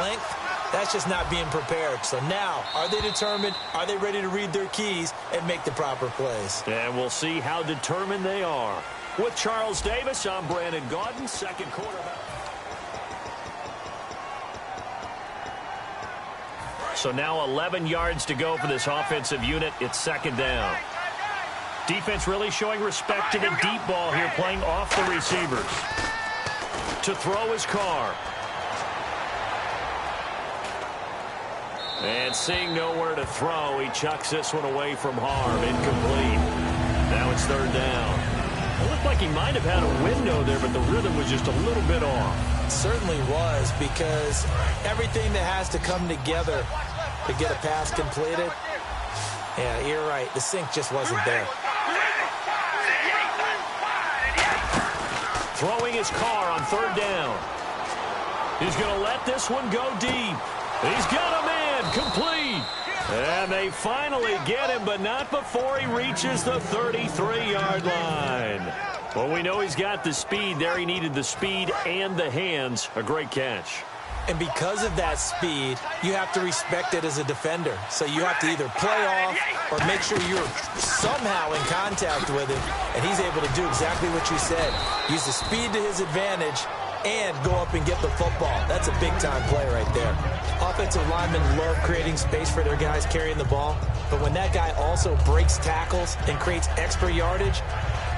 length, that's just not being prepared. So now, are they determined? Are they ready to read their keys and make the proper plays? And we'll see how determined they are. With Charles Davis, I'm Brandon Gaudin, second quarter. So now 11 yards to go for this offensive unit. It's second down. Defense really showing respect to the deep ball here, playing off the receivers. To throw his Carr. And seeing nowhere to throw, he chucks this one away from harm. Incomplete. Now it's third down. It looked like he might have had a window there, but the rhythm was just a little bit off. It certainly was, because everything that has to come together to get a pass completed, yeah, you're right. The sync just wasn't there. Throwing his Carr on third down. He's going to let this one go deep. He's got a man complete. And they finally get him, but not before he reaches the 33-yard line. Well, we know he's got the speed there. He needed the speed and the hands. A great catch. And because of that speed, you have to respect it as a defender. So you have to either play off or make sure you're somehow in contact with him. And he's able to do exactly what you said. Use the speed to his advantage and go up and get the football. That's a big-time play right there. Offensive linemen love creating space for their guys carrying the ball. But when that guy also breaks tackles and creates extra yardage,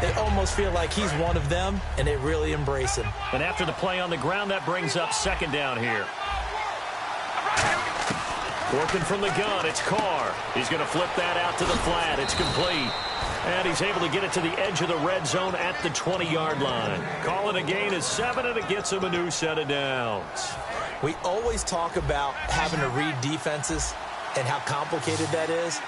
they almost feel like he's one of them, and they really embrace him. And after the play on the ground, that brings up second down here. Working from the gun, it's Carr. He's going to flip that out to the flat. It's complete. And he's able to get it to the edge of the red zone at the 20-yard line. Call it a gain of 7, and it gets him a new set of downs. We always talk about having to read defenses and how complicated that is.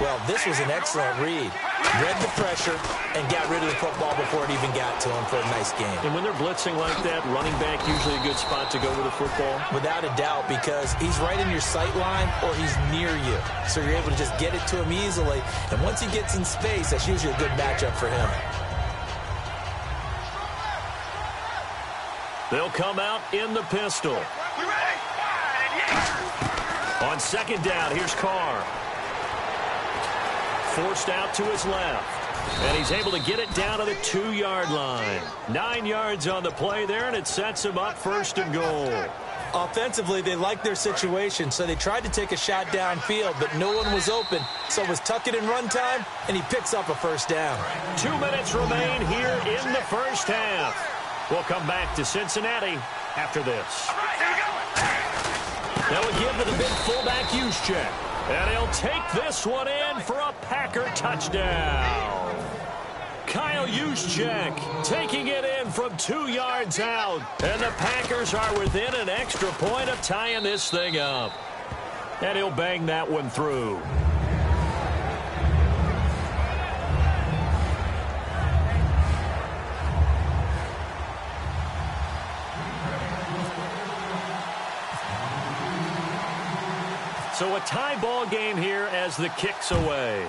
Well, this was an excellent read. Read the pressure and got rid of the football before it even got to him for a nice game. And when they're blitzing like that, running back usually a good spot to go with the football? Without a doubt, because he's right in your sight line or he's near you. So you're able to just get it to him easily. And once he gets in space, that's usually a good matchup for him. They'll come out in the pistol. On second down, here's Carr. Forced out to his left. And he's able to get it down to the 2-yard line. 9 yards on the play there, and it sets him up first and goal. Offensively, they liked their situation, so they tried to take a shot downfield, but no one was open. So it was tuck it in run time, and he picks up a first down. 2 minutes remain here in the first half. We'll come back to Cincinnati after this. Now we'll give to the big fullback use check. And he'll take this one in for a Packer touchdown. Kyle Juszczyk taking it in from 2 yards out. And the Packers are within an extra point of tying this thing up. And he'll bang that one through. So a tie ball game here as the kick's away.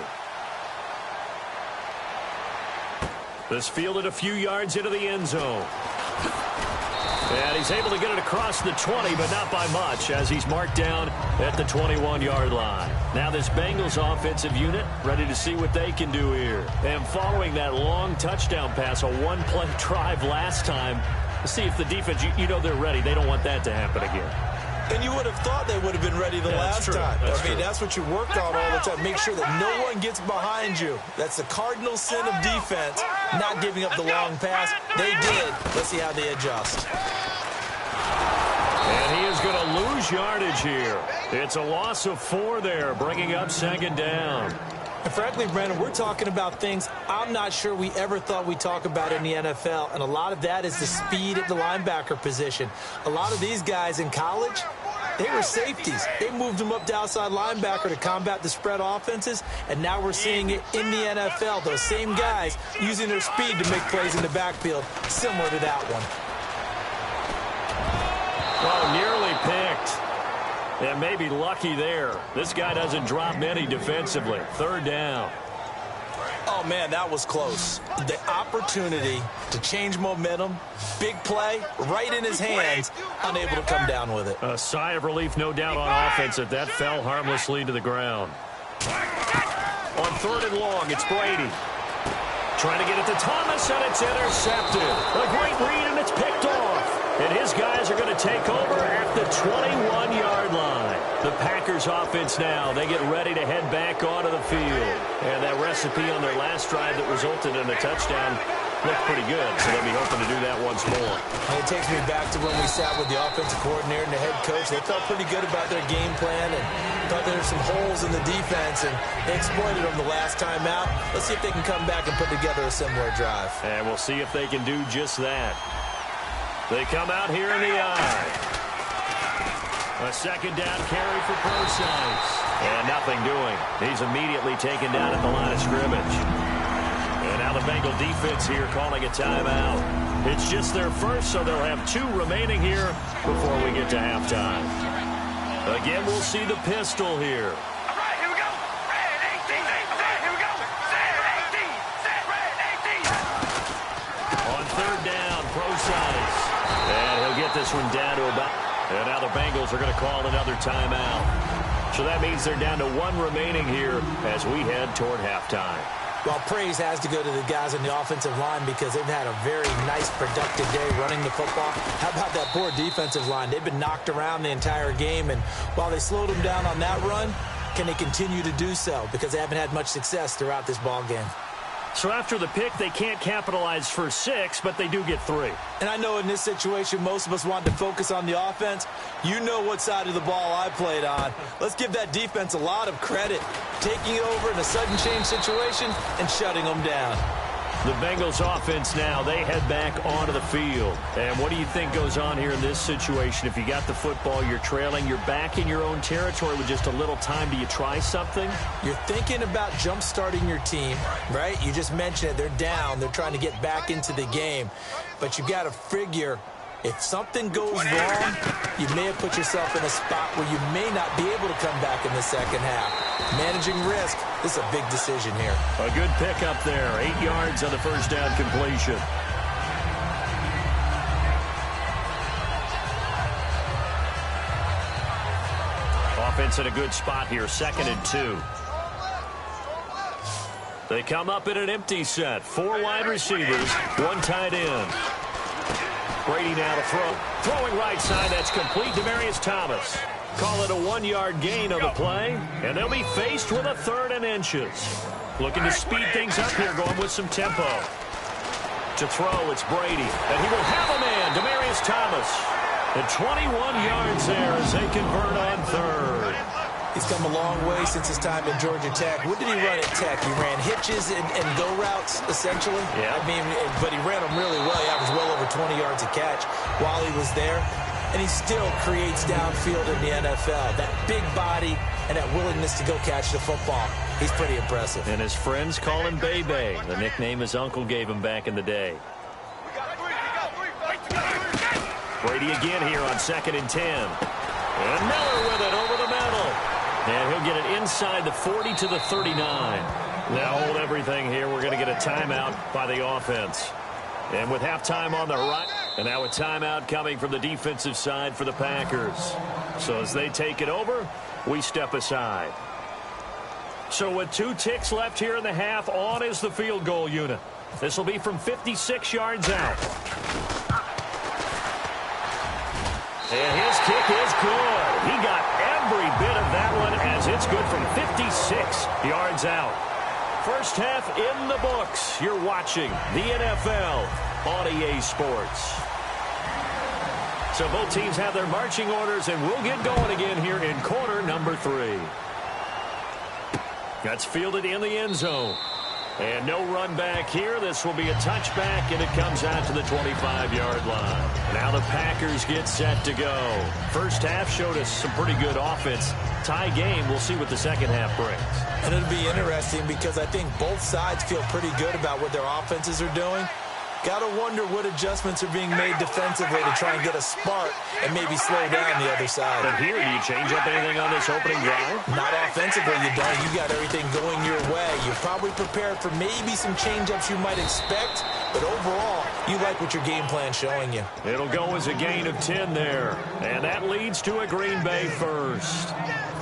This fielded a few yards into the end zone. And he's able to get it across the 20, but not by much, as he's marked down at the 21-yard line. Now this Bengals offensive unit ready to see what they can do here. And following that long touchdown pass, a one-play drive last time, see if the defense, you know they're ready. They don't want that to happen again. And you would have thought they would have been ready the last time. I mean, that's what you worked on all the time. Make sure that no one gets behind you. That's the cardinal sin of defense, not giving up the long pass. They did. Let's see how they adjust. And he is going to lose yardage here. It's a loss of 4 there, bringing up second down. And frankly, Brandon, we're talking about things I'm not sure we ever thought we'd talk about in the NFL. And a lot of that is the speed at the linebacker position. A lot of these guys in college, they were safeties. They moved them up to outside linebacker to combat the spread offenses. And now we're seeing it in the NFL. Those same guys using their speed to make plays in the backfield, similar to that one. Oh, nearly picked. And maybe lucky there. This guy doesn't drop many defensively. Third down. Oh, Oh, man, that was close. The opportunity to change momentum, big play, right in his hands, unable to come down with it. A sigh of relief, no doubt, on offense that fell harmlessly to the ground. On 3rd and long, it's Brady. Trying to get it to Thomas, and it's intercepted. A great read, and it's picked off. And his guys are going to take over at the 21-yard line. The Packers offense now, they get ready to head back onto the field. And that recipe on their last drive that resulted in a touchdown looked pretty good, so they'll be hoping to do that once more. And it takes me back to when we sat with the offensive coordinator and the head coach. They felt pretty good about their game plan and thought there were some holes in the defense, and they exploited them the last time out. Let's see if they can come back and put together a similar drive. And we'll see if they can do just that. They come out here in the eye. A 2nd down carry for Procise. And nothing doing. He's immediately taken down at the line of scrimmage. And now the Bengal defense here calling a timeout. It's just their first, so they'll have 2 remaining here before we get to halftime. Again, we'll see the pistol here. All right, here we go. Red 18. Here we go. Red 18. Red 18. On 3rd down, Procise. And he'll get this one down to about... And now the Bengals are going to call another timeout. So that means they're down to 1 remaining here as we head toward halftime. Well, praise has to go to the guys on the offensive line because they've had a very nice, productive day running the football. How about that poor defensive line? They've been knocked around the entire game, and while they slowed them down on that run, can they continue to do so? Because they haven't had much success throughout this ball game. So after the pick, they can't capitalize for 6, but they do get 3. And I know in this situation, most of us want to focus on the offense. You know what side of the ball I played on. Let's give that defense a lot of credit. Taking over in a sudden change situation and shutting them down. The Bengals offense now, they head back onto the field. And what do you think goes on here in this situation? If you got the football, you're trailing, you're back in your own territory with just a little time. Do you try something? You're thinking about jump-starting your team, right? You just mentioned it. They're down. They're trying to get back into the game. But you got to figure if something goes wrong, you may have put yourself in a spot where you may not be able to come back in the second half. Managing risk, this is a big decision here. A good pickup there. 8 yards on the first down completion. Offense in a good spot here. 2nd and 2. They come up in an empty set. 4 wide receivers, 1 tight end. Brady now to throw. Throwing right side, that's complete. Demaryius Thomas. Call it a 1-yard gain on the play, and they'll be faced with a 3rd and inches. Looking to speed things up here, going with some tempo. To throw, it's Brady, and he will have a man, Demaryius Thomas. And 21 yards there as they convert on 3rd. He's come a long way since his time at Georgia Tech. What did he run at Tech? He ran hitches and go routes, essentially. Yeah. I mean, but he ran them really well. He averaged well over 20 yards a catch while he was there. And he still creates downfield in the NFL. That big body and that willingness to go catch the football. He's pretty impressive. And his friends call him Bebe, the nickname his uncle gave him back in the day. Brady again here on 2nd and 10. And Miller with it over the middle. And he'll get it inside the 40 to the 39. Now hold everything here. We're going to get a timeout by the offense. And with halftime on the right, and now a timeout coming from the defensive side for the Packers. So as they take it over, we step aside. So with 2 ticks left here in the half, on is the field goal unit. This will be from 56 yards out. And his kick is good. He got every bit of that one as it's good from 56 yards out. First half in the books. You're watching the NFL on EA Sports. So both teams have their marching orders, and we'll get going again here in quarter number 3. That's fielded in the end zone. And no run back here. This will be a touchback, and it comes out to the 25-yard line. Now the Packers get set to go. First half showed us some pretty good offense. Tie game. We'll see what the second half brings. And it'll be interesting because I think both sides feel pretty good about what their offenses are doing. Got to wonder what adjustments are being made defensively to try and get a spark and maybe slow down the other side. But here, do you change up anything on this opening drive? Not offensively, you don't. You got everything going your way. You're probably prepared for maybe some change-ups you might expect, but overall, you like what your game plan's showing you. It'll go as a gain of 10 there, and that leads to a Green Bay first.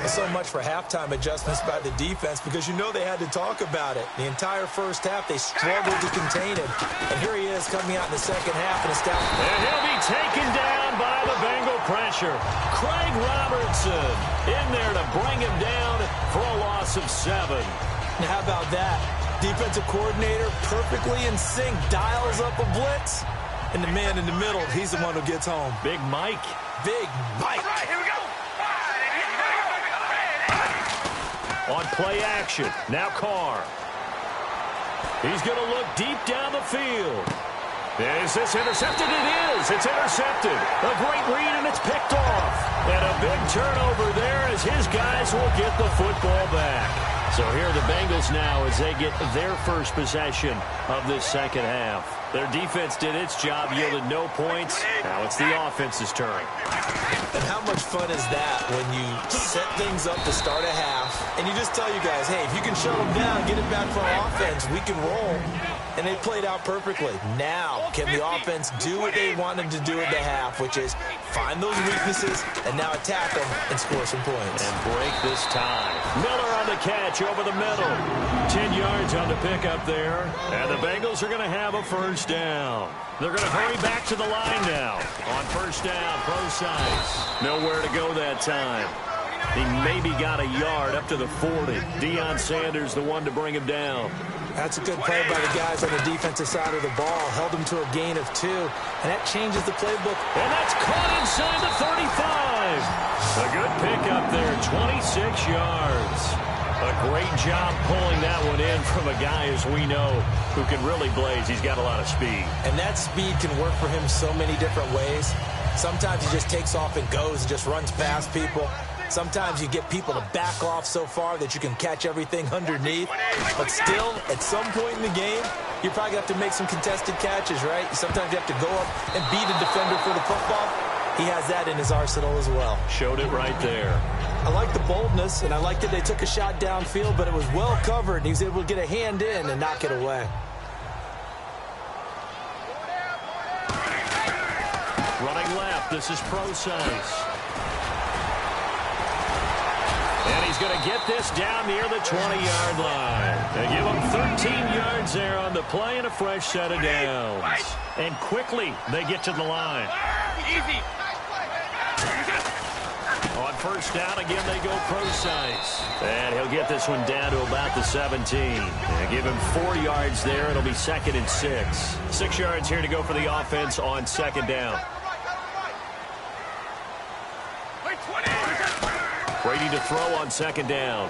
So much for halftime adjustments by the defense because you know they had to talk about it. The entire first half, they struggled to contain him. And here he is coming out in the second half and establishing. And he'll be taken down by the Bengal pressure. Craig Robertson in there to bring him down for a loss of 7. Now, how about that? Defensive coordinator perfectly in sync, dials up a blitz. And the man in the middle, he's the one who gets home. Big Mike. Big Mike. Right, here we go. On play action, now Carr. He's going to look deep down the field. Is this intercepted? It is. It's intercepted. A great read, and it's picked off. And a big turnover there as his guys will get the football back. So here are the Bengals now as they get their first possession of this second half. Their defense did its job, yielded no points. Now it's the offense's turn. And how much fun is that when you set things up to start a half and you just tell you guys, hey, if you can shut them down, get it back for our offense, we can roll. And they played out perfectly. Now, can the offense do what they want them to do at the half, which is find those weaknesses and now attack them and score some points. And break this tie. Miller on the catch over the middle. 10 yards on the pickup there. And the Bengals are going to have a first down. They're going to hurry back to the line now. On first down, Procise. Nowhere to go that time. He maybe got a yard up to the 40. Deion Sanders the one to bring him down. That's a good play by the guys on the defensive side of the ball. Held them to a gain of 2. And that changes the playbook. And that's caught inside the 35. A good pickup there, 26 yards. A great job pulling that one in from a guy, as we know, who can really blaze. He's got a lot of speed. And that speed can work for him so many different ways. Sometimes he just takes off and goes and just runs past people. Sometimes you get people to back off so far that you can catch everything underneath. But still, at some point in the game, you're probably going to have to make some contested catches, right? Sometimes you have to go up and beat a defender for the football. He has that in his arsenal as well. Showed it right there. I like the boldness, and I like that they took a shot downfield, but it was well covered, and he was able to get a hand in and knock it away. Running left, this is Procise. And he's going to get this down near the 20-yard line. They give him 13 yards there on the play and a fresh set of downs. And quickly, they get to the line. Easy. On first down, again, they go Procise. And he'll get this one down to about the 17. They give him 4 yards there. It'll be 2nd and 6. 6 yards here to go for the offense on second down. Brady to throw on second down.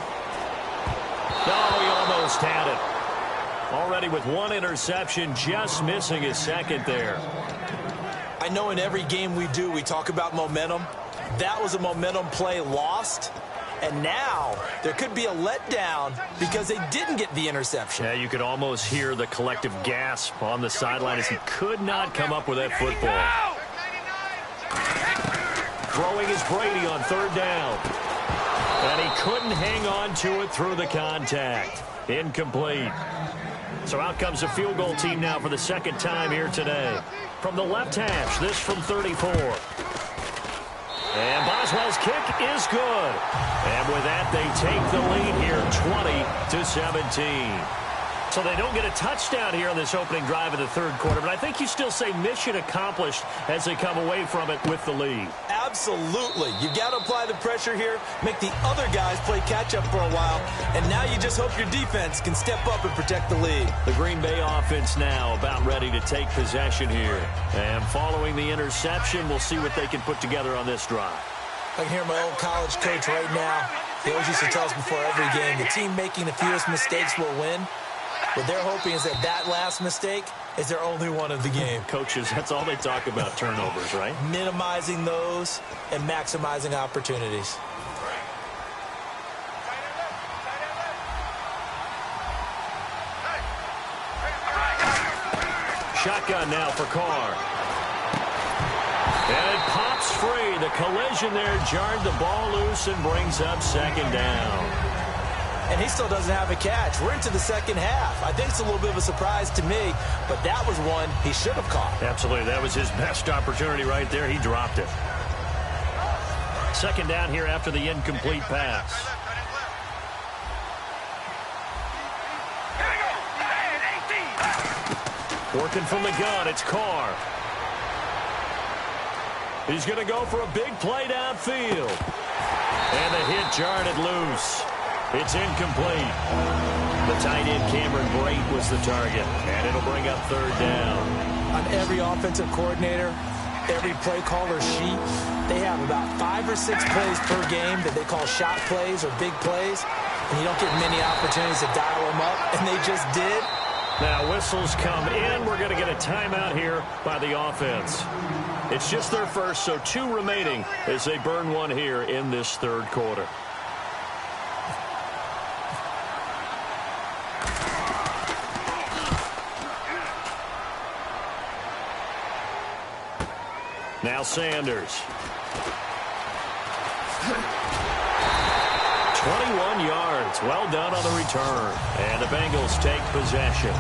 Oh, he almost had it. Already with 1 interception, just missing his second there. I know in every game we do, we talk about momentum. That was a momentum play lost. And now there could be a letdown because they didn't get the interception. Yeah, you could almost hear the collective gasp on the sideline as he could not come up with that football. Throwing is Brady on third down. And he couldn't hang on to it through the contact. Incomplete. So out comes the field goal team now for the second time here today. From the left hash, this from 34. And Boswell's kick is good. And with that, they take the lead here 20-17. So they don't get a touchdown here on this opening drive in the third quarter, but I think you still say mission accomplished as they come away from it with the lead. Absolutely. You got to apply the pressure here, make the other guys play catch-up for a while, and now you just hope your defense can step up and protect the lead. The Green Bay offense now about ready to take possession here. And following the interception, we'll see what they can put together on this drive. I can hear my old college coach right now. He always used to tell us before every game, the team making the fewest mistakes will win. What they're hoping is that last mistake is their only one of the game. Coaches, that's all they talk about, turnovers, right? Minimizing those and maximizing opportunities. shotgun now for Carr. And it pops free. The collision there jarred the ball loose and brings up second down. And he still doesn't have a catch. We're into the second half. I think it's a little bit of a surprise to me, but that was one he should have caught. Absolutely. That was his best opportunity right there. He dropped it. Second down here after the incomplete pass. Working from the gun, it's Carr. He's going to go for a big play downfield. And the hit jarred it loose. It's incomplete. The tight end, Cameron Brate, was the target. And it'll bring up third down. On every offensive coordinator, every play caller sheet, they have about 5 or 6 plays per game that they call shot plays or big plays. And you don't get many opportunities to dial them up. And they just did. Now whistles come in. We're going to get a timeout here by the offense. It's just their first, so 2 remaining as they burn one here in this third quarter. Now Sanders. 21 yards. Well done on the return. And the Bengals take possession.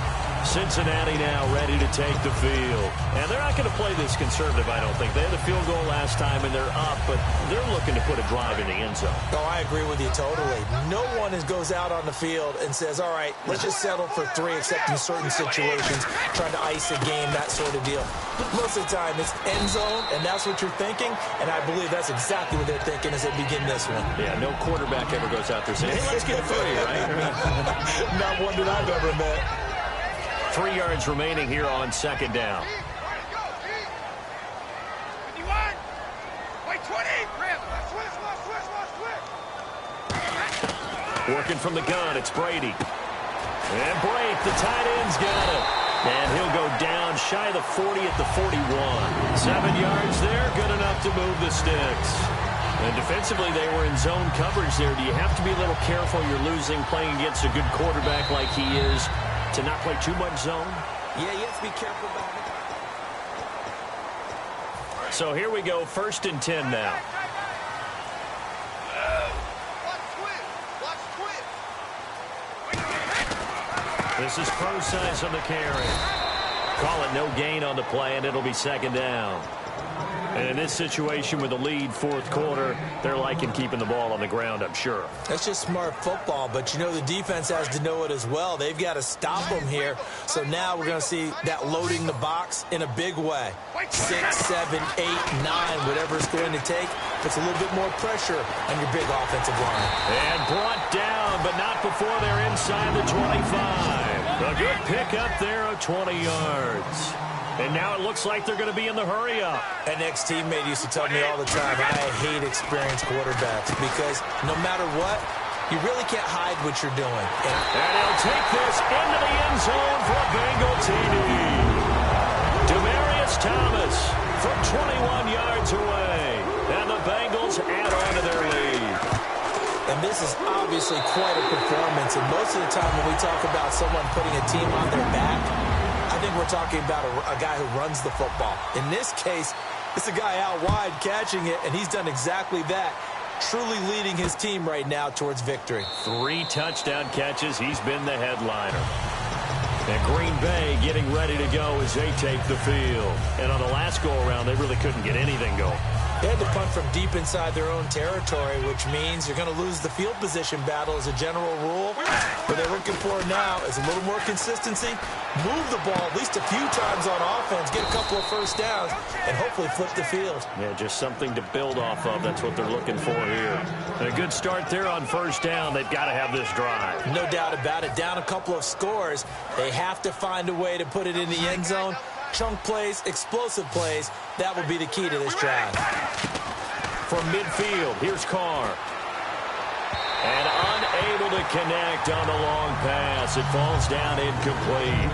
Cincinnati now ready to take the field. And they're not going to play this conservative, I don't think. They had a field goal last time, and they're up, but they're looking to put a drive in the end zone. Oh, I agree with you totally. No one goes out on the field and says, all right, let's just settle for 3, except in certain situations, trying to ice a game, that sort of deal. Most of the time, it's end zone, and that's what you're thinking, and I believe that's exactly what they're thinking as they begin this one. Yeah, no quarterback ever goes out there saying, hey, let's get 3, right? Not one that I've ever met. 3 yards remaining here on second down. Working from the gun, it's Brady. And Brate, the tight end's got it. And he'll go down shy of the 40 at the 41. 7 yards there, good enough to move the sticks. And defensively, they were in zone coverage there. Do you have to be a little careful? You're losing, playing against a good quarterback like he is, to not play too much zone? Yeah, you have to be careful about it. So here we go, 1st and 10 now. This is Procise on the carry. Call it no gain on the play, and it'll be second down. And in this situation with the lead, 4th quarter, they're liking keeping the ball on the ground, I'm sure. That's just smart football, but you know the defense has to know it as well. They've got to stop them here. So now we're going to see that loading the box in a big way. 6, 7, 8, 9, whatever it's going to take, puts a little bit more pressure on your big offensive line. And brought down, but not before they're inside the 25. A good pickup there of 20 yards. And now it looks like they're going to be in the hurry-up. An ex-teammate used to tell me all the time, I hate experienced quarterbacks because no matter what, you really can't hide what you're doing. And he'll take this into the end zone for a Bengal TD. Demaryius Thomas from 21 yards away. And the Bengals add on to their lead. And this is obviously quite a performance. And most of the time when we talk about someone putting a team on their back, I think we're talking about a guy who runs the football. In this case, it's a guy out wide catching it, and he's done exactly that, truly leading his team right now towards victory. 3 touchdown catches. He's been the headliner. And Green Bay getting ready to go as they take the field. And on the last go-around, they really couldn't get anything going. They had to punt from deep inside their own territory, which means you're going to lose the field position battle as a general rule. What they're looking for now is a little more consistency, move the ball at least a few times on offense, get a couple of first downs, and hopefully flip the field. Yeah, just something to build off of. That's what they're looking for here. And a good start there on first down. They've got to have this drive. No doubt about it. Down a couple of scores. They have to find a way to put it in the end zone. Chunk plays, explosive plays, that will be the key to this drive. From midfield, here's Carr. And unable to connect on the long pass. It falls down incomplete.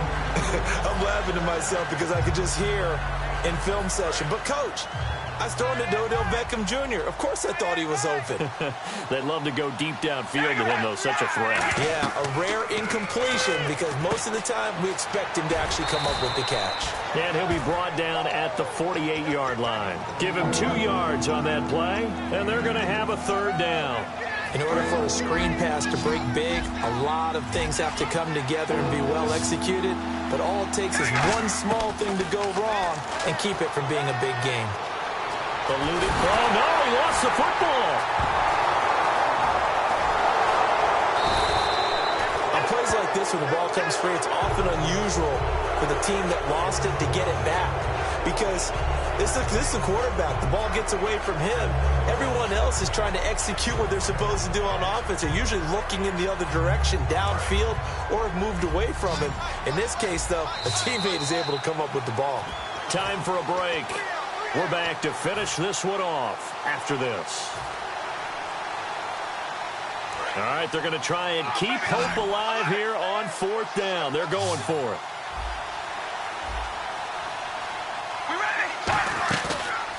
I'm laughing to myself because I could just hear in film session. But, Coach, I was throwing to Odell Beckham Jr. Of course I thought he was open. They'd love to go deep downfield to him, though. Such a threat. Yeah, a rare incompletion because most of the time we expect him to actually come up with the catch. And he'll be brought down at the 48-yard line. Give him 2 yards on that play, and they're going to have a third down. In order for a screen pass to break big, a lot of things have to come together and be well executed. But all it takes is one small thing to go wrong and keep it from being a big game. Eluded ball. No, he lost the football. On plays like this, when the ball comes free, it's often unusual for the team that lost it to get it back. Because this is a quarterback. The ball gets away from him. Everyone else is trying to execute what they're supposed to do on offense. They're usually looking in the other direction, downfield, or have moved away from him. In this case, though, a teammate is able to come up with the ball. Time for a break. We're back to finish this one off after this. All right, they're going to try and keep hope alive here on 4th down. They're going for it.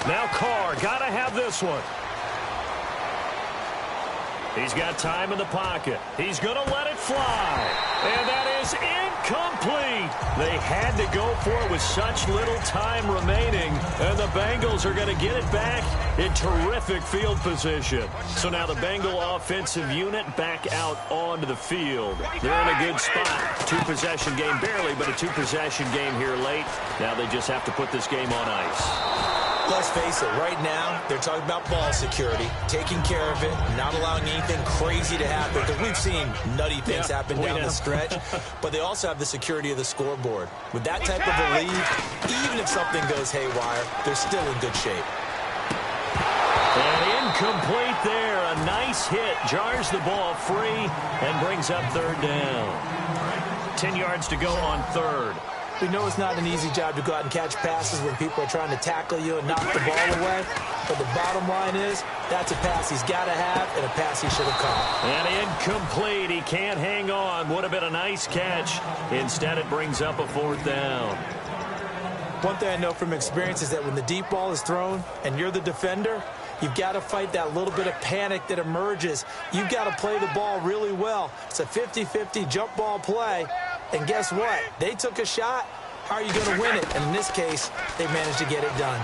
Now Carr, got to have this one. He's got time in the pocket. He's going to let it fly. And that is incomplete. They had to go for it with such little time remaining. And the Bengals are going to get it back in terrific field position. So now the Bengal offensive unit back out onto the field. They're in a good spot. 2-possession game, barely, but a 2-possession game here late. Now they just have to put this game on ice. Let's face it, right now, they're talking about ball security, taking care of it, not allowing anything crazy to happen, because we've seen nutty things happen down the stretch, but they also have the security of the scoreboard. With that type of a lead, even if something goes haywire, they're still in good shape. And incomplete there. A nice hit. Jars the ball free and brings up 3rd down. 10 yards to go on 3rd. We know it's not an easy job to go out and catch passes when people are trying to tackle you and knock the ball away. But the bottom line is, that's a pass he's got to have and a pass he should have caught. And incomplete. He can't hang on. Would have been a nice catch. Instead, it brings up a 4th down. One thing I know from experience is that when the deep ball is thrown and you're the defender, you've got to fight that little bit of panic that emerges. You've got to play the ball really well. It's a 50-50 jump ball play. And guess what? They took a shot. How are you going to win it? And in this case, they managed to get it done.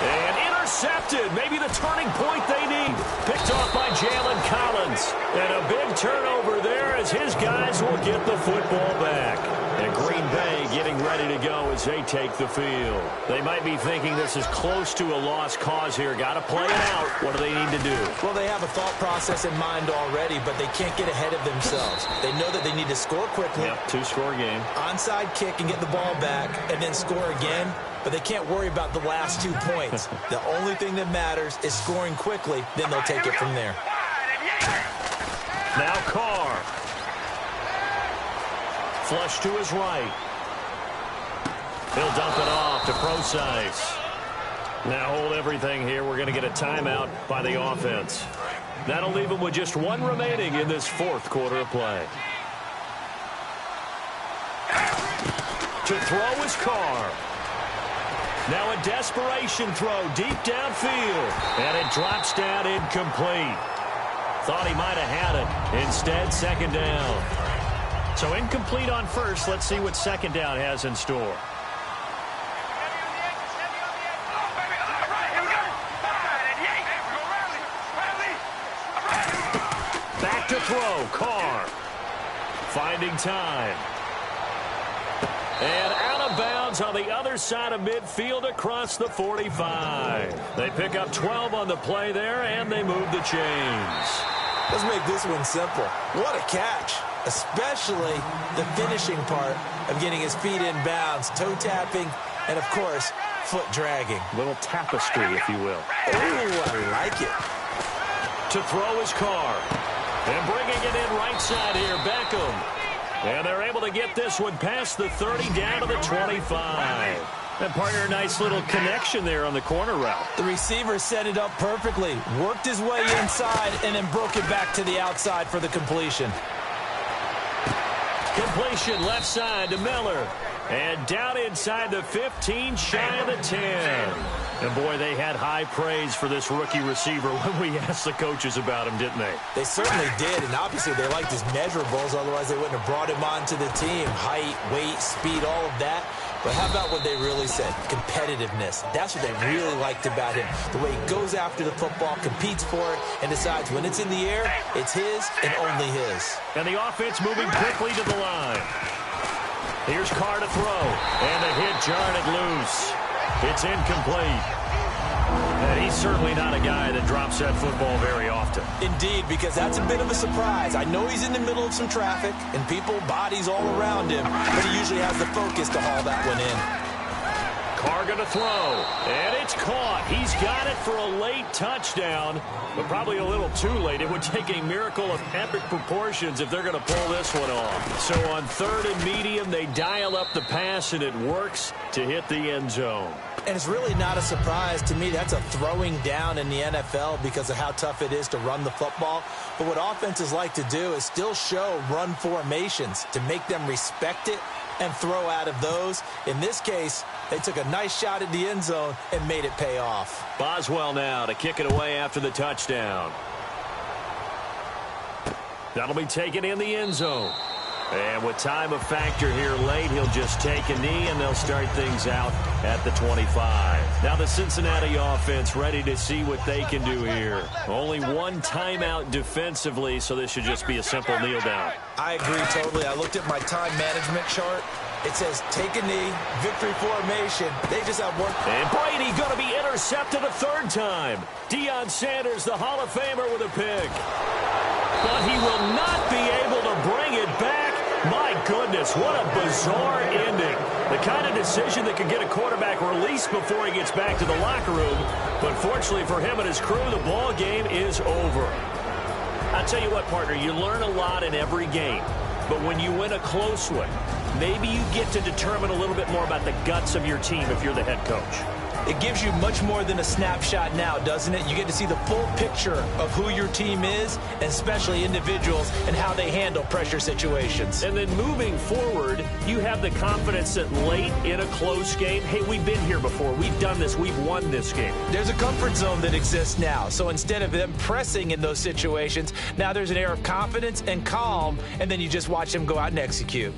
And intercepted. Maybe the turning point they need. Picked off by Jalen Collins. And a big turnover there as his guys will get the football back. And Green Bay getting ready to go as they take the field. They might be thinking this is close to a lost cause here. Got to play it out. What do they need to do? Well, they have a thought process in mind already, but they can't get ahead of themselves. They know that they need to score quickly. Yep, 2-score game. Onside kick and get the ball back and then score again. But they can't worry about the last 2 points. The only thing that matters is scoring quickly. Then they'll take it from there. Now Carr. Flush to his right. He'll dump it off to Procise. Now hold everything here. We're going to get a timeout by the offense. That'll leave him with just 1 remaining in this 4th quarter of play. To throw is Carr. Now a desperation throw deep downfield. And it drops down incomplete. Thought he might have had it. Instead, 2nd down. So incomplete on 1st. Let's see what 2nd down has in store. Back to throw. Carr. Finding time. And out of bounds on the other side of midfield across the 45. They pick up 12 on the play there, and they move the chains. Let's make this one simple. What a catch. Especially the finishing part of getting his feet in bounds, toe tapping, and, of course, foot dragging. Little tapestry, if you will. Ooh, I like it. To throw his Carr. And bringing it in right side here, Beckham. And they're able to get this one past the 30 down to the 25. And partner, a nice little connection there on the corner route. The receiver set it up perfectly, worked his way inside, and then broke it back to the outside for the completion. Completion left side to Miller. And down inside the 15, shy of the 10. And, boy, they had high praise for this rookie receiver when we asked the coaches about him, didn't they? They certainly did, and obviously they liked his measurables. Otherwise, they wouldn't have brought him onto the team. Height, weight, speed, all of that. But how about what they really said? Competitiveness. That's what they really liked about him. The way he goes after the football, competes for it, and decides when it's in the air, it's his and only his. And the offense moving quickly to the line. Here's Carr to throw. And the hit jarred loose. It's incomplete. And he's certainly not a guy that drops that football very often. Indeed, because that's a bit of a surprise. I know he's in the middle of some traffic and people, bodies all around him, but he usually has the focus to haul that one in. Carr going to throw, and it's caught. He's got it for a late touchdown, but probably a little too late. It would take a miracle of epic proportions if they're going to pull this one off. So on 3rd and medium, they dial up the pass, and it works to hit the end zone. And it's really not a surprise to me. That's a throwing down in the NFL because of how tough it is to run the football. But what offenses like to do is still show run formations to make them respect it and throw out of those. In this case, they took a nice shot at the end zone and made it pay off. Boswell now to kick it away after the touchdown. That'll be taken in the end zone. And with time a factor here late, he'll just take a knee, and they'll start things out at the 25. Now the Cincinnati offense ready to see what they can do here. Only one timeout defensively, so this should just be a simple kneel down. I agree totally. I looked at my time management chart. It says take a knee, victory formation. They just have one. And Brady going to be intercepted a 3rd time. Deion Sanders, the Hall of Famer, with a pick. But he will not be able to bring it back. My goodness, what a bizarre ending. The kind of decision that could get a quarterback released before he gets back to the locker room. But fortunately for him and his crew, the ball game is over. I'll tell you what, partner, you learn a lot in every game. But when you win a close one, maybe you get to determine a little bit more about the guts of your team if you're the head coach. It gives you much more than a snapshot now, doesn't it? You get to see the full picture of who your team is, and especially individuals, and how they handle pressure situations. And then moving forward, you have the confidence that late in a close game, hey, we've been here before. We've done this. We've won this game. There's a comfort zone that exists now. So instead of them pressing in those situations, now there's an air of confidence and calm, and then you just watch them go out and execute.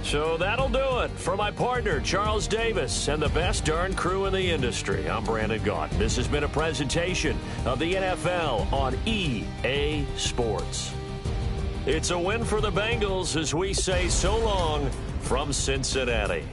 So that'll do it for my partner, Charles Davis, and the best darn crew in the industry. I'm Brandon Gaunt. This has been a presentation of the NFL on EA Sports. It's a win for the Bengals as we say so long from Cincinnati.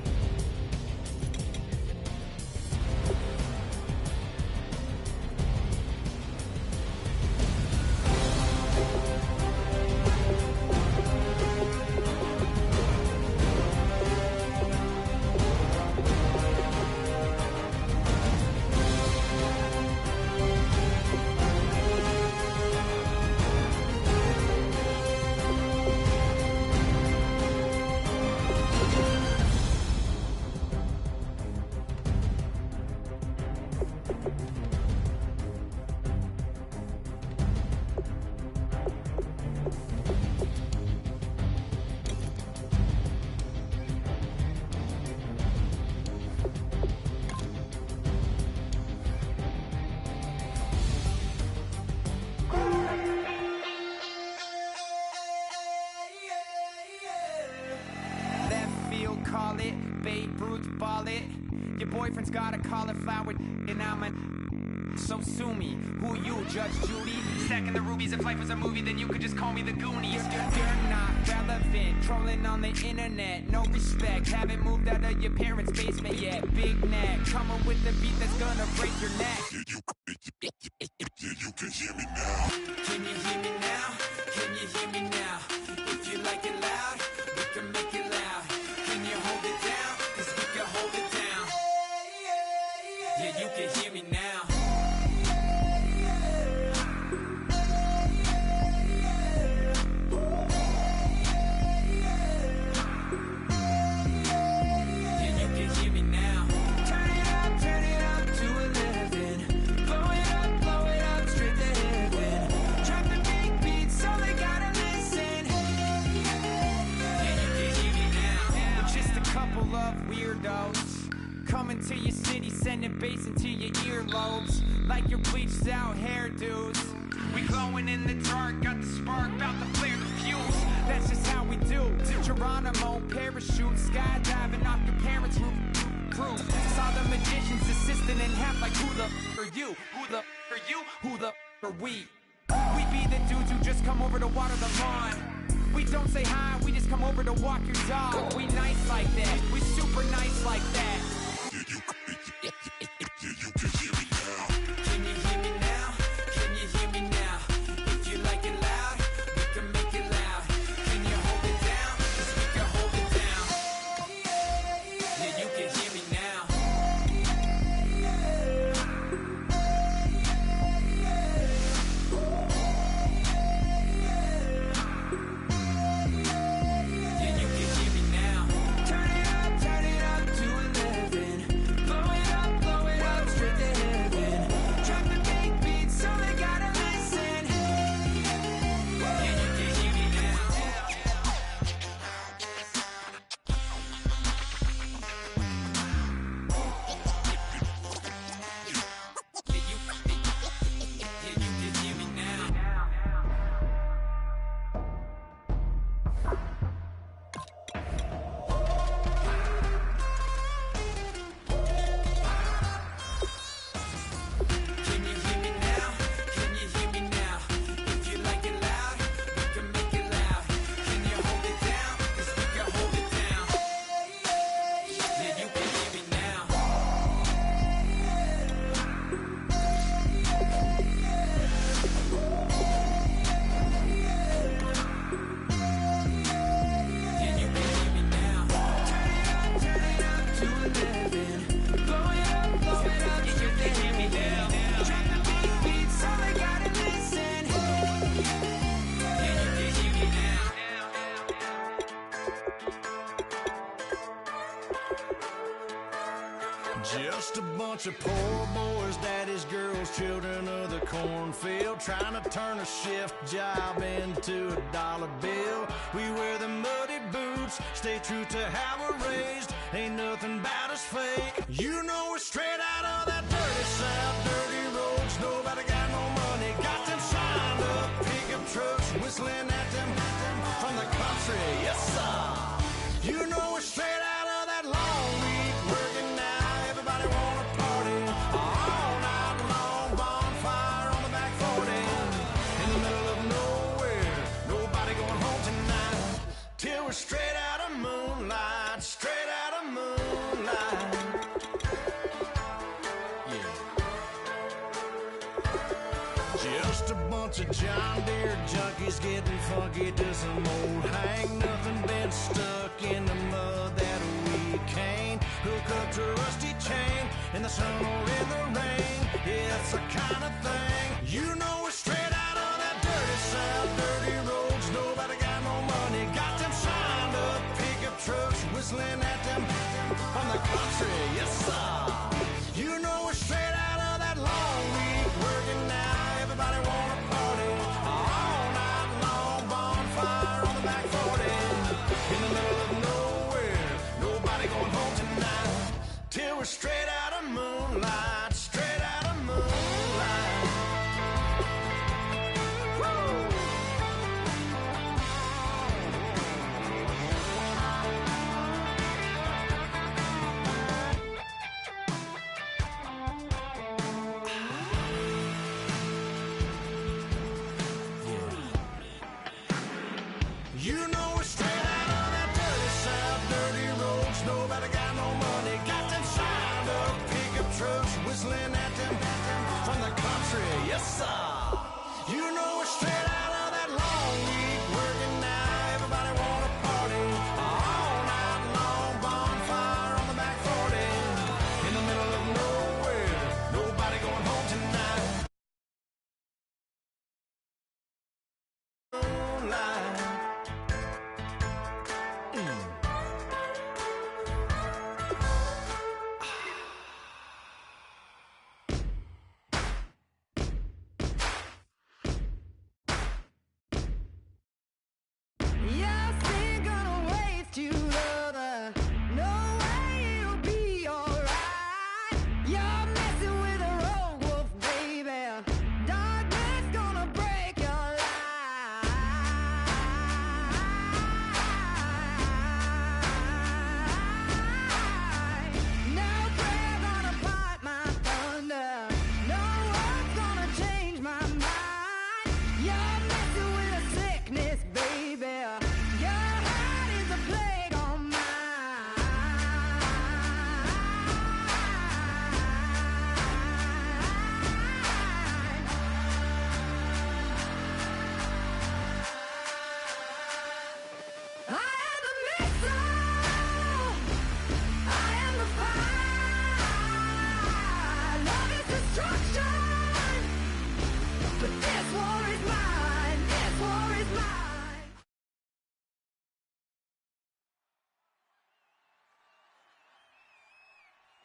Call it, Babe Ruth ball it. Your boyfriend's got a cauliflower and I'm a... So sue me, who you, Judge Judy? Stacking the rubies, if life was a movie, then you could just call me the Goonies. You're not relevant, trolling on the internet, no respect. Haven't moved out of your parents' basement yet. Big neck, coming with the beat that's gonna break your neck. You can hear me now. Can you hear me now? Can you hear me now? If you like it loud, we can make it loud. Can you hold it down? 'Cause we can hold it down. Yeah, you can hear me now. Yeah, you can hear me now. Turn it up to 11. love weirdos coming to your city, sending bass into your earlobes like your bleached out hairdos. We glowing in the dark, got the spark, about to flare the fuse. That's just how we do. Geronimo, parachute, skydiving off your parents' roof. Saw the magician's assistant in half like who the are you? Who the are you? Who the are we? We be the dudes who just come over to water the lawn. We don't say hi, we just come over to walk your dog. We nice like that, we super nice like that. Can you hear me now? Can you hear me now? If you like it loud, we can make it loud. Can you hold it down? 'Cause we can hold it down. Yeah, you can hear me now. Yeah, you can hear me now. Turn it up to 11. Blow it up straight to heaven. Drop the big beat so they gotta listen. Yeah, you can hear me now. Yeah, you can hear me now. Can you hear me now? Can you hear me now? If you like it loud, we can make it loud. Can you hold it down? 'Cause we can hold it down. Yeah, you can hear me now. Yeah, you can hear me now. Turn it up to 11. Blow it up straight to hear me now. Drop the big beat so they gotta listen. Yeah, you can hear me now. Just a bunch of poor boys, daddies, girls, children of the cornfield, trying to turn a shift job into a dollar bill. We wear the muddy boots, stay true to how we're raised. Ain't nothing about us fake. You know we're straight out of that dirty south, dirty roads. Nobody got no money, got them signed up pickup trucks, whistling at them from the country. Yes, sir. You know we're straight out of that long week working now. Everybody wanna party all night long. Bonfire on the back 40 in the middle of nowhere. Nobody going home tonight till we're straight out of moonlight. Straight out of moonlight. Yeah. Just a bunch of John Deere junkies getting funky to some old hang. Nothing been stuck in the mud that we can't hook up to a rusty chain in the sun or in the rain. Yeah, it's the kind of thing. You know we're straight out of that dirty south, dirty roads. Nobody got no money, got them signed up pickup trucks, whistling at them from the country. Yes, sir. You know we're straight out of that long week working now. Everybody wanna party all night long. Bonfire on the back 40 in the middle of nowhere. Nobody going home tonight till we're straight out of moonlight. Straight out of moonlight. Woo!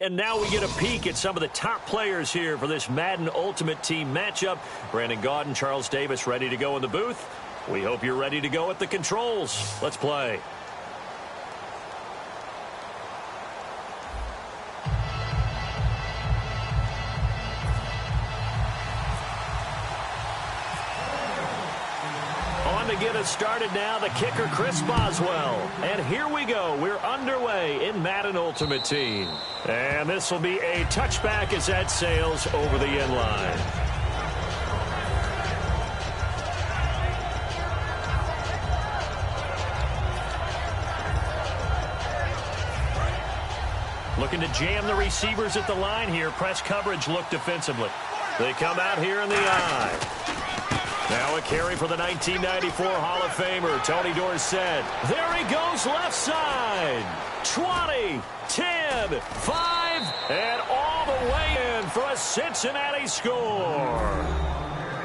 And now we get a peek at some of the top players here for this Madden Ultimate Team matchup. Brandon Gaudin, Charles Davis ready to go in the booth. We hope you're ready to go at the controls. Let's play. To get us started now, the kicker, Chris Boswell. And here we go. We're underway in Madden Ultimate Team. And this will be a touchback as that sails over the end line. Looking to jam the receivers at the line here. Press coverage look defensively. They come out here in the eye. Now a carry for the 1994 Hall of Famer, Tony Dorsett. There he goes left side. 20, 10, 5, and all the way in for a Cincinnati score.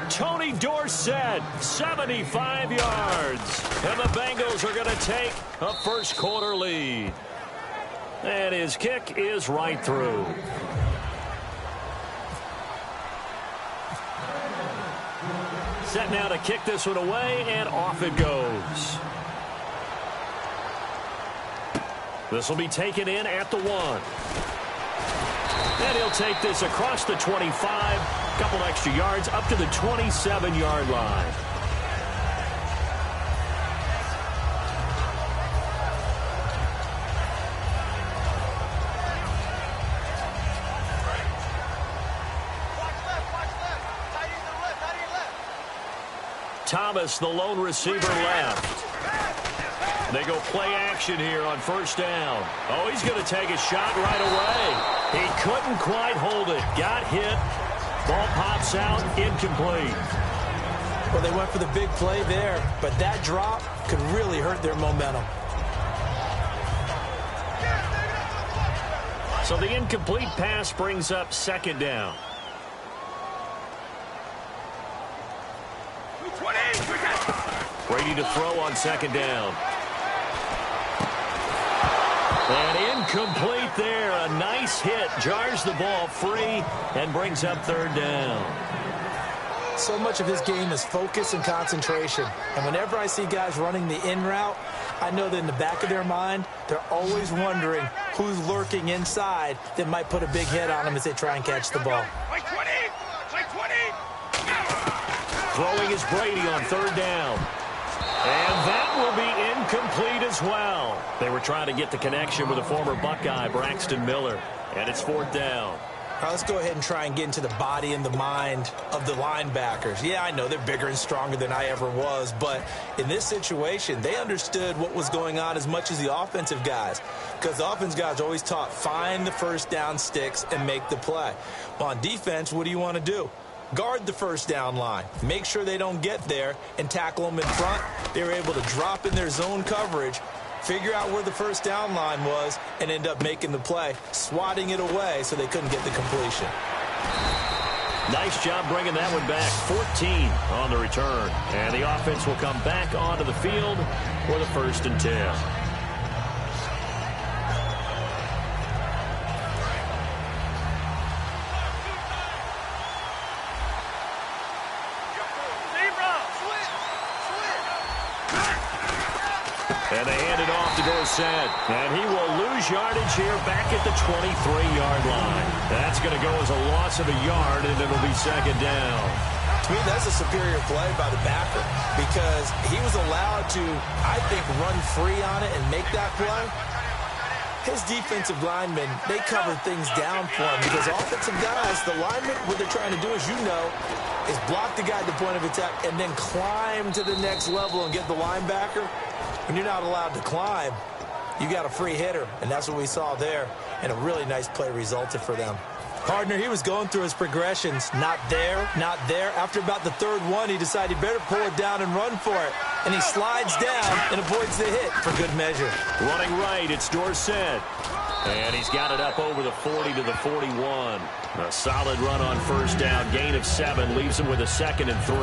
Tony Dorsett, 75 yards. And the Bengals are going to take a first quarter lead. And his kick is right through. Set now to kick this one away, and off it goes. This will be taken in at the 1. And he'll take this across the 25, a couple extra yards up to the 27-yard line. Thomas, the lone receiver, left. They go play action here on first down. Oh, he's going to take a shot right away. He couldn't quite hold it. Got hit. Ball pops out, incomplete. Well, they went for the big play there, but that drop could really hurt their momentum. So the incomplete pass brings up second down. Brady to throw on second down. And incomplete there. A nice hit. Jars the ball free and brings up third down. So much of his game is focus and concentration. And whenever I see guys running the in route, I know that in the back of their mind, they're always wondering who's lurking inside that might put a big hit on them as they try and catch the ball. Throwing is Brady on third down. And that will be incomplete as well. They were trying to get the connection with a former Buckeye, Braxton Miller. And it's fourth down. All right, let's go ahead and try and get into the body and the mind of the linebackers. Yeah, I know they're bigger and stronger than I ever was, but in this situation, they understood what was going on as much as the offensive guys, because the offense guys are always taught, find the first down sticks and make the play. Well, on defense, what do you want to do? Guard the first down line. Make sure they don't get there and tackle them in front. They were able to drop in their zone coverage, figure out where the first down line was, and end up making the play, swatting it away so they couldn't get the completion. Nice job bringing that one back. 14 on the return. And the offense will come back onto the field for the 1st and 10. And they hand it off to Dorsett. And he will lose yardage here back at the 23-yard line. That's going to go as a loss of a yard, and it'll be second down. To me, that's a superior play by the backer because he was allowed to, I think, run free on it and make that play. His defensive linemen, they covered things down for him because offensive guys, the linemen, what they're trying to do, as you know, is block the guy at the point of attack and then climb to the next level and get the linebacker. When you're not allowed to climb, you got a free hitter, and that's what we saw there, and a really nice play resulted for them. Partner, he was going through his progressions. Not there, not there. After about the third one, he decided he better pull it down and run for it. And he slides down and avoids the hit for good measure. Running right, it's Dorsett. And he's got it up over the 40 to the 41. A solid run on first down. Gain of 7 leaves him with a 2nd and 3.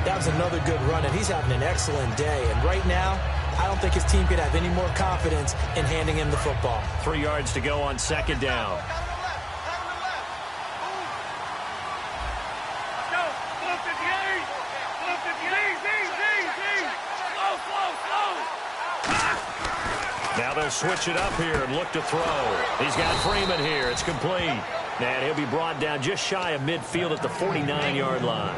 That was another good run, and he's having an excellent day. And right now, I don't think his team could have any more confidence in handing him the football. 3 yards to go on second down. Now they'll switch it up here and look to throw. He's got Freeman here. It's complete. And he'll be brought down just shy of midfield at the 49-yard line.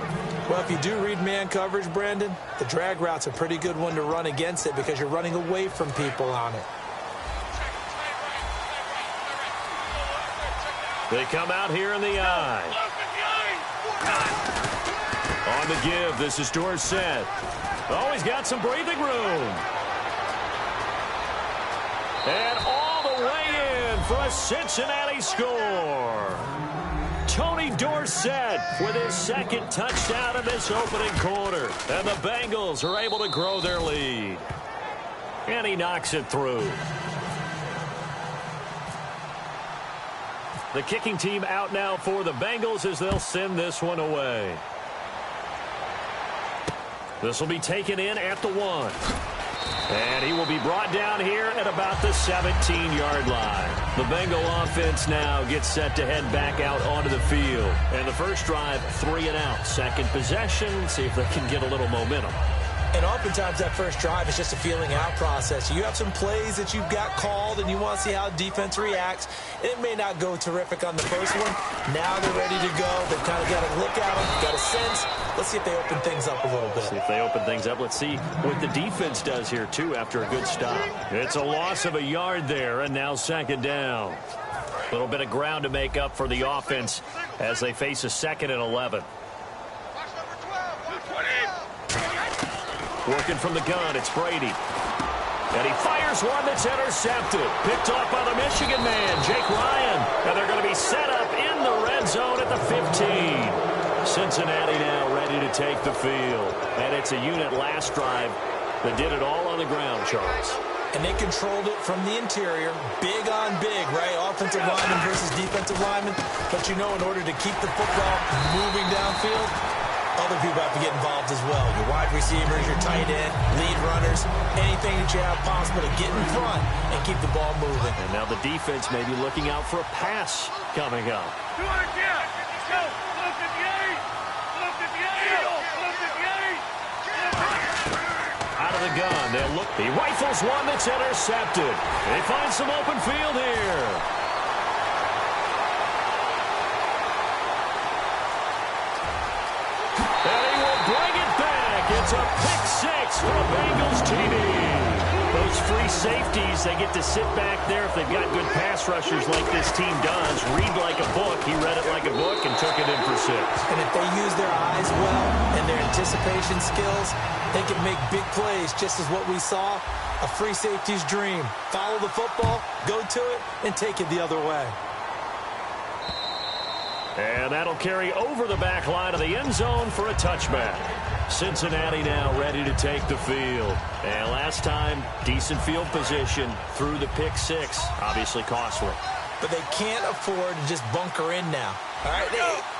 Well, if you do read man coverage, Brandon, the drag route's a pretty good one to run against it because you're running away from people on it. They come out here in the eye. On the give, this is Dorsett. Oh, he's got some breathing room. And all the way in for a Cincinnati score. Tony Dorsett with his second touchdown in this opening quarter. And the Bengals are able to grow their lead. And he knocks it through. The kicking team out now for the Bengals as they'll send this one away. This will be taken in at the 1. And he will be brought down here at about the 17-yard line. The Bengal offense now gets set to head back out onto the field. And the first drive, 3 and out. Second possession, see if they can get a little momentum. And oftentimes that first drive is just a feeling out process. You have some plays that you've got called and you want to see how defense reacts. It may not go terrific on the first one. Now they're ready to go. They've kind of got to look at them, got a sense. Let's see if they open things up a little bit. See if they open things up. Let's see what the defense does here, too, after a good stop. It's a loss of a yard there, and now second down. A little bit of ground to make up for the offense as they face a 2nd and 11. Working from the gun, it's Brady. And he fires one that's intercepted. Picked off by the Michigan man, Jake Ryan. And they're going to be set up in the red zone at the 15. Cincinnati now ready to take the field. And it's a unit last drive that did it all on the ground, Charles. And they controlled it from the interior. Big on big, right? Offensive lineman versus defensive lineman. But you know, in order to keep the football moving downfield, other people have to get involved as well. Your wide receivers, your tight end, lead runners, anything that you have possible to get in front and keep the ball moving. And now the defense may be looking out for a pass coming up. Out of the gun, they'll look. He rifles one that's intercepted. They find some open field here. And he will bring it back. It's a pick 6 for the Bengals TD. Those free safeties, they get to sit back there if they've got good pass rushers like this team does. Read like a book. He read it like a book and took it in for 6. And if they use their eyes well and their anticipation skills, they can make big plays, just as what we saw. A free safety's dream. Follow the football, go to it, and take it the other way. And that'll carry over the back line of the end zone for a touchback. Cincinnati now ready to take the field. And last time, decent field position through the pick 6. Obviously costly. But they can't afford to just bunker in now. All right,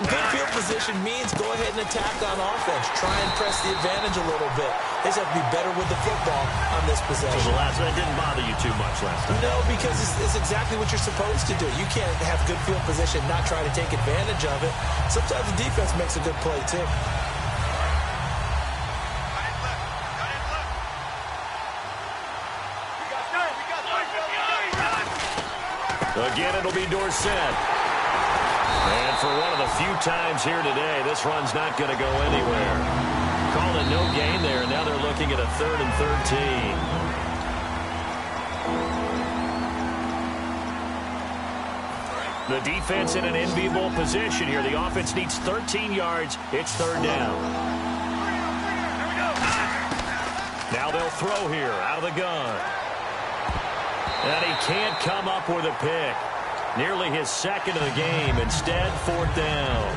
good field position means go ahead and attack on offense. Try and press the advantage a little bit. They just have to be better with the football on this possession. So that didn't bother you too much last time? No, because it's exactly what you're supposed to do. You can't have good field position, not try to take advantage of it. Sometimes the defense makes a good play, too. Again, it'll be Dorsett. And for one of the few times here today, this run's not going to go anywhere. Called it no gain there. Now they're looking at a 3rd and 13. The defense in an enviable position here. The offense needs 13 yards. It's 3rd down. Now they'll throw here out of the gun. And he can't come up with a pick. Nearly his 2nd of the game. Instead, 4th down.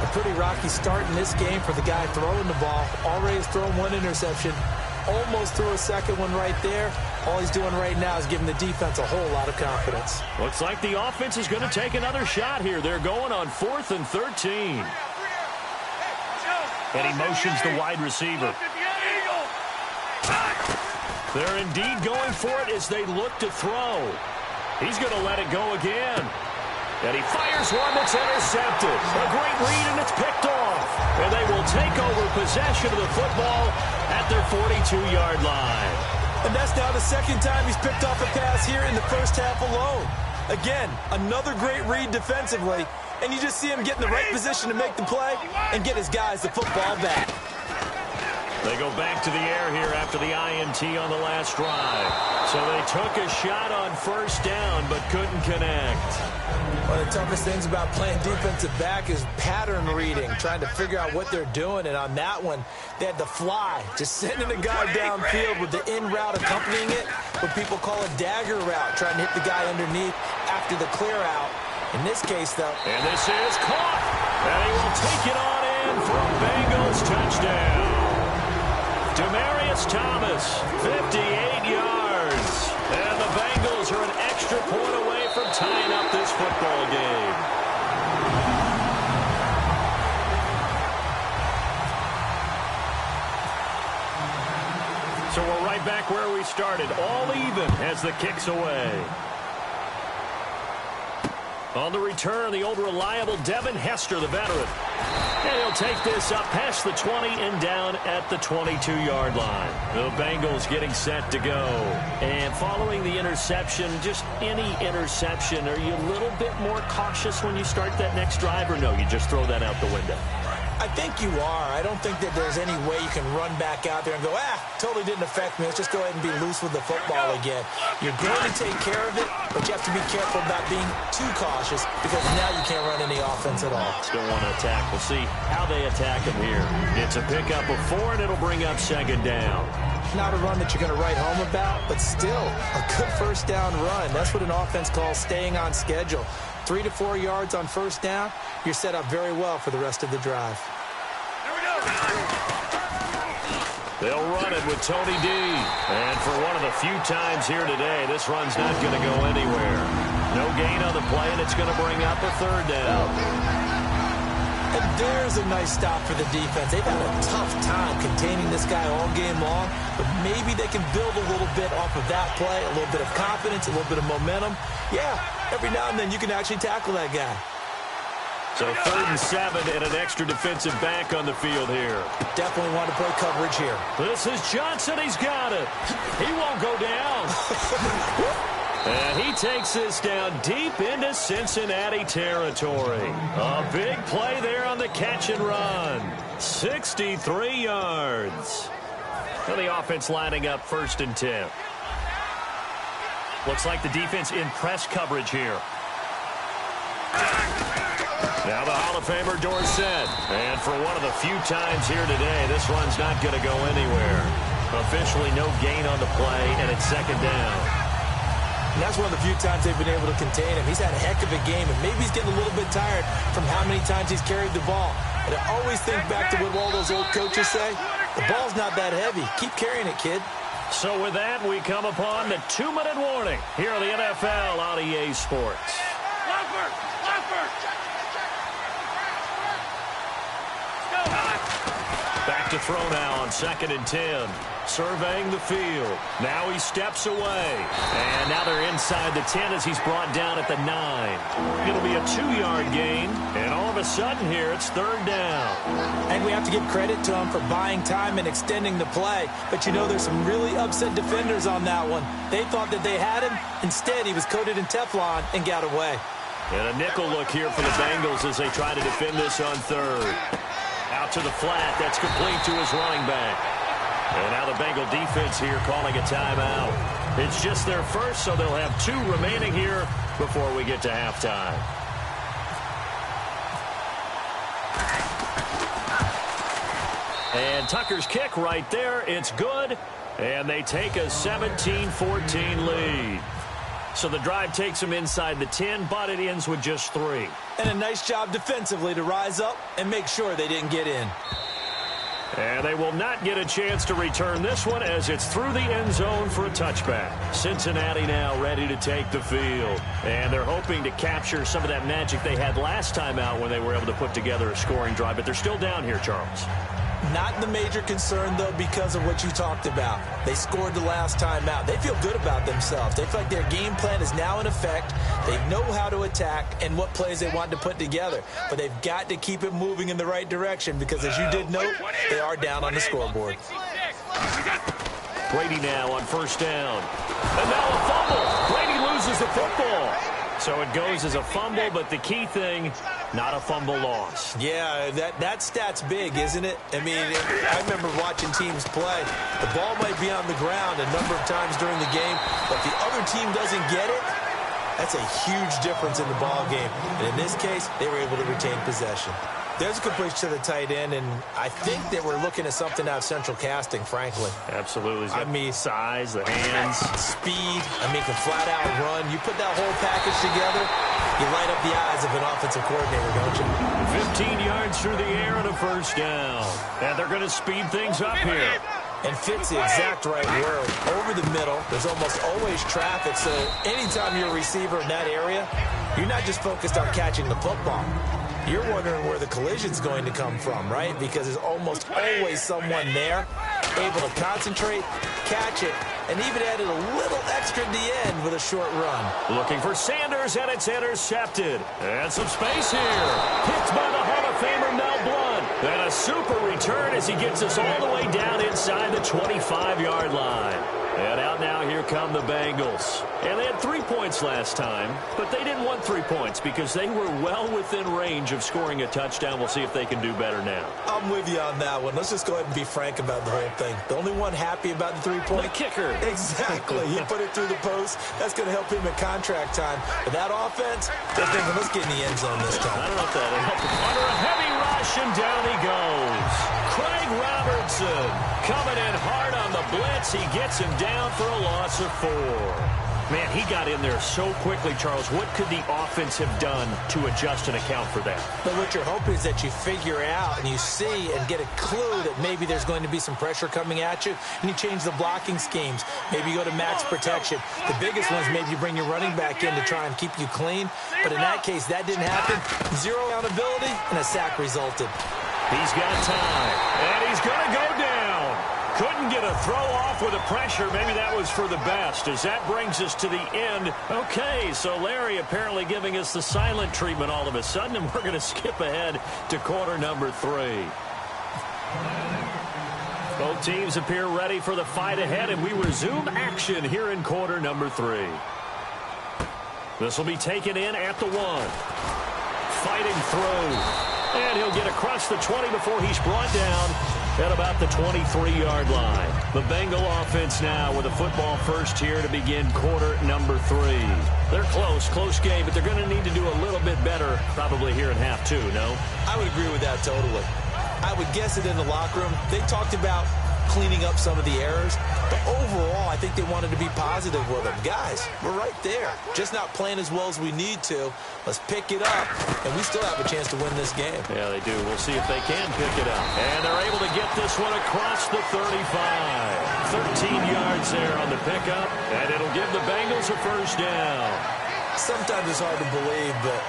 A pretty rocky start in this game for the guy throwing the ball. Already has thrown 1 interception. Almost threw a 2nd one right there. All he's doing right now is giving the defense a whole lot of confidence. Looks like the offense is going to take another shot here. They're going on 4th and 13. And he motions the wide receiver. They're indeed going for it as they look to throw. He's going to let it go again. And he fires one that's intercepted. A great read, and it's picked off. And they will take over possession of the football at their 42-yard line. And that's now the second time he's picked off a pass here in the first half alone. Again, another great read defensively, and you just see him get in the right position to make the play and get his guys the football back. They go back to the air here after the INT on the last drive. So they took a shot on first down but couldn't connect. One of the toughest things about playing defensive back is pattern reading, trying to figure out what they're doing. And on that one, they had the fly, just sending a guy downfield with the in route accompanying it, what people call a dagger route, trying to hit the guy underneath after the clear out. In this case, though. And this is caught. And he will take it on in for a Bengals touchdown. Demaryius Thomas, 58 yards. And the Bengals are an extra point away from tying up this football game. So we're right back where we started, all even as the kick's away. On the return, the old reliable Devin Hester, the veteran. And he'll take this up past the 20 and down at the 22-yard line. The Bengals getting set to go. And following the interception, just any interception, are you a little bit more cautious when you start that next drive, or no, you just throw that out the window? I think you are. I don't think that there's any way you can run back out there and go, totally didn't affect me. Let's just go ahead and be loose with the football again. You're going to take care of it, but you have to be careful about being too cautious because now you can't run any offense at all. Still want to attack. We'll see how they attack him here. It's a pickup of 4, and it'll bring up second down. Not a run that you're going to write home about, but still a good first down run. That's what an offense calls staying on schedule. 3 to 4 yards on first down, you're set up very well for the rest of the drive. They'll run it with Tony D. And for one of the few times here today, this run's not going to go anywhere. No gain on the play, and it's going to bring up a third down. And there's a nice stop for the defense. They've had a tough time containing this guy all game long, but maybe they can build a little bit off of that play, a little bit of confidence, a little bit of momentum. Yeah, every now and then you can actually tackle that guy. So 3rd and 7 and an extra defensive back on the field here. Definitely want to play coverage here. This is Johnson. He's got it. He won't go down. And he takes this down deep into Cincinnati territory. A big play there on the catch and run. 63 yards. And the offense lining up 1st and 10. Looks like the defense in press coverage here. Now the Hall of Famer Dorsett. And for one of the few times here today, this run's not going to go anywhere. Officially no gain on the play, and it's second down. And that's one of the few times they've been able to contain him. He's had a heck of a game, and maybe he's getting a little bit tired from how many times he's carried the ball. But I always think back to what all those old coaches say. The ball's not that heavy. Keep carrying it, kid. So with that, we come upon the 2-minute warning here on the NFL on EA Sports. Back to throw now on 2nd and 10. Surveying the field. Now he steps away. And now they're inside the 10 as he's brought down at the 9. It'll be a 2-yard gain. And all of a sudden here, it's 3rd down. And we have to give credit to him for buying time and extending the play. But you know, there's some really upset defenders on that one. They thought that they had him. Instead, he was coated in Teflon and got away. And a nickel look here for the Bengals as they try to defend this on 3rd. Out to the flat. That's complete to his running back. And now the Bengal defense here calling a timeout. It's just their first, so they'll have 2 remaining here before we get to halftime. And Tucker's kick right there. It's good. And they take a 17-14 lead. So the drive takes them inside the 10, but it ends with just 3. And a nice job defensively to rise up and make sure they didn't get in. And they will not get a chance to return this one as it's through the end zone for a touchback. Cincinnati now ready to take the field. And they're hoping to capture some of that magic they had last time out when they were able to put together a scoring drive. But they're still down here, Charles. Not the major concern, though, because of what you talked about. They scored the last time out. They feel good about themselves. They feel like their game plan is now in effect. They know how to attack and what plays they want to put together. But they've got to keep it moving in the right direction because, as you did note, they are down on the scoreboard. Brady now on first down. And now a fumble. Brady loses the football. So it goes as a fumble, but the key thing, not a fumble loss. Yeah, that stat's big, isn't it? I mean, I remember watching teams play. The ball might be on the ground a number of times during the game, but if the other team doesn't get it, that's a huge difference in the ball game. And in this case, they were able to retain possession. There's a completion to the tight end, and I think that we're looking at something out of Central Casting, frankly. Absolutely. I mean, size, the hands. Speed. I mean, can flat out run. You put that whole package together, you light up the eyes of an offensive coordinator, don't you? 15 yards through the air and a first down. And they're going to speed things up here. And fits the exact right word. Over the middle, there's almost always traffic, so anytime you're a receiver in that area, you're not just focused on catching the football. You're wondering where the collision's going to come from, right? Because there's almost always someone there able to concentrate, catch it, and even added a little extra at the end with a short run. Looking for Sanders, and it's intercepted. And some space here. Picked by the Hall of Famer Mel Blount. And a super return as he gets us all the way down inside the 25-yard line. And out now, here come the Bengals. And they had 3 points last time, but they didn't want 3 points because they were well within range of scoring a touchdown. We'll see if they can do better now. I'm with you on that one. Let's just go ahead and be frank about the whole thing. The only one happy about the 3-point? The kicker. Exactly. He put it through the post. That's going to help him at contract time. But that offense, they're thinking, let's get in the end zone this time. I don't know if that'll help him. Under a heavy rush, and down he goes. Craig Robertson coming in hard on the blitz. He gets him down for a loss of 4. Man, he got in there so quickly, Charles. What could the offense have done to adjust and account for that? But what you're hoping is that you figure out and you see and get a clue that maybe there's going to be some pressure coming at you, and you change the blocking schemes. Maybe you go to max protection. The biggest one is maybe you bring your running back in to try and keep you clean. But in that case, that didn't happen. Zero accountability, and a sack resulted. He's got time, and he's going to go down. Couldn't get a throw off with the pressure. Maybe that was for the best, as that brings us to the end. Okay, so Larry apparently giving us the silent treatment all of a sudden, and we're going to skip ahead to quarter number 3. Both teams appear ready for the fight ahead, and we resume action here in quarter number 3. This will be taken in at the 1. Fighting through. And he'll get across the 20 before he's brought down at about the 23-yard line. The Bengal offense now with a football first here to begin quarter number 3. They're close game, but they're going to need to do a little bit better probably here in half 2, no? I would agree with that totally. I would guess it in the locker room. They talked about cleaning up some of the errors, but overall, I think they wanted to be positive with them. Guys, we're right there. Just not playing as well as we need to. Let's pick it up, and we still have a chance to win this game. Yeah, they do. We'll see if they can pick it up. And they're able to get this one across the 35. 13 yards there on the pickup, and it'll give the Bengals a first down. Sometimes it's hard to believe, but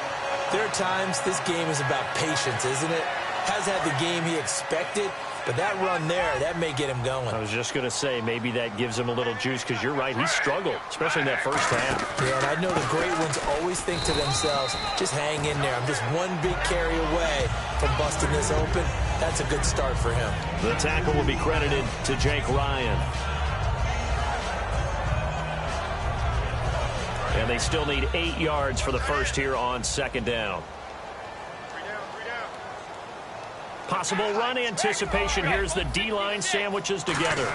there are times this game is about patience, isn't it? Has had the game he expected, but that run there, that may get him going. I was just going to say, maybe that gives him a little juice, because you're right, he struggled, especially in that first half. Yeah, and I know the great ones always think to themselves, just hang in there. I'm just one big carry away from busting this open. That's a good start for him. The tackle will be credited to Jake Ryan. And they still need 8 yards for the first here on second down. Possible run anticipation. Here's the D-line sandwiches together.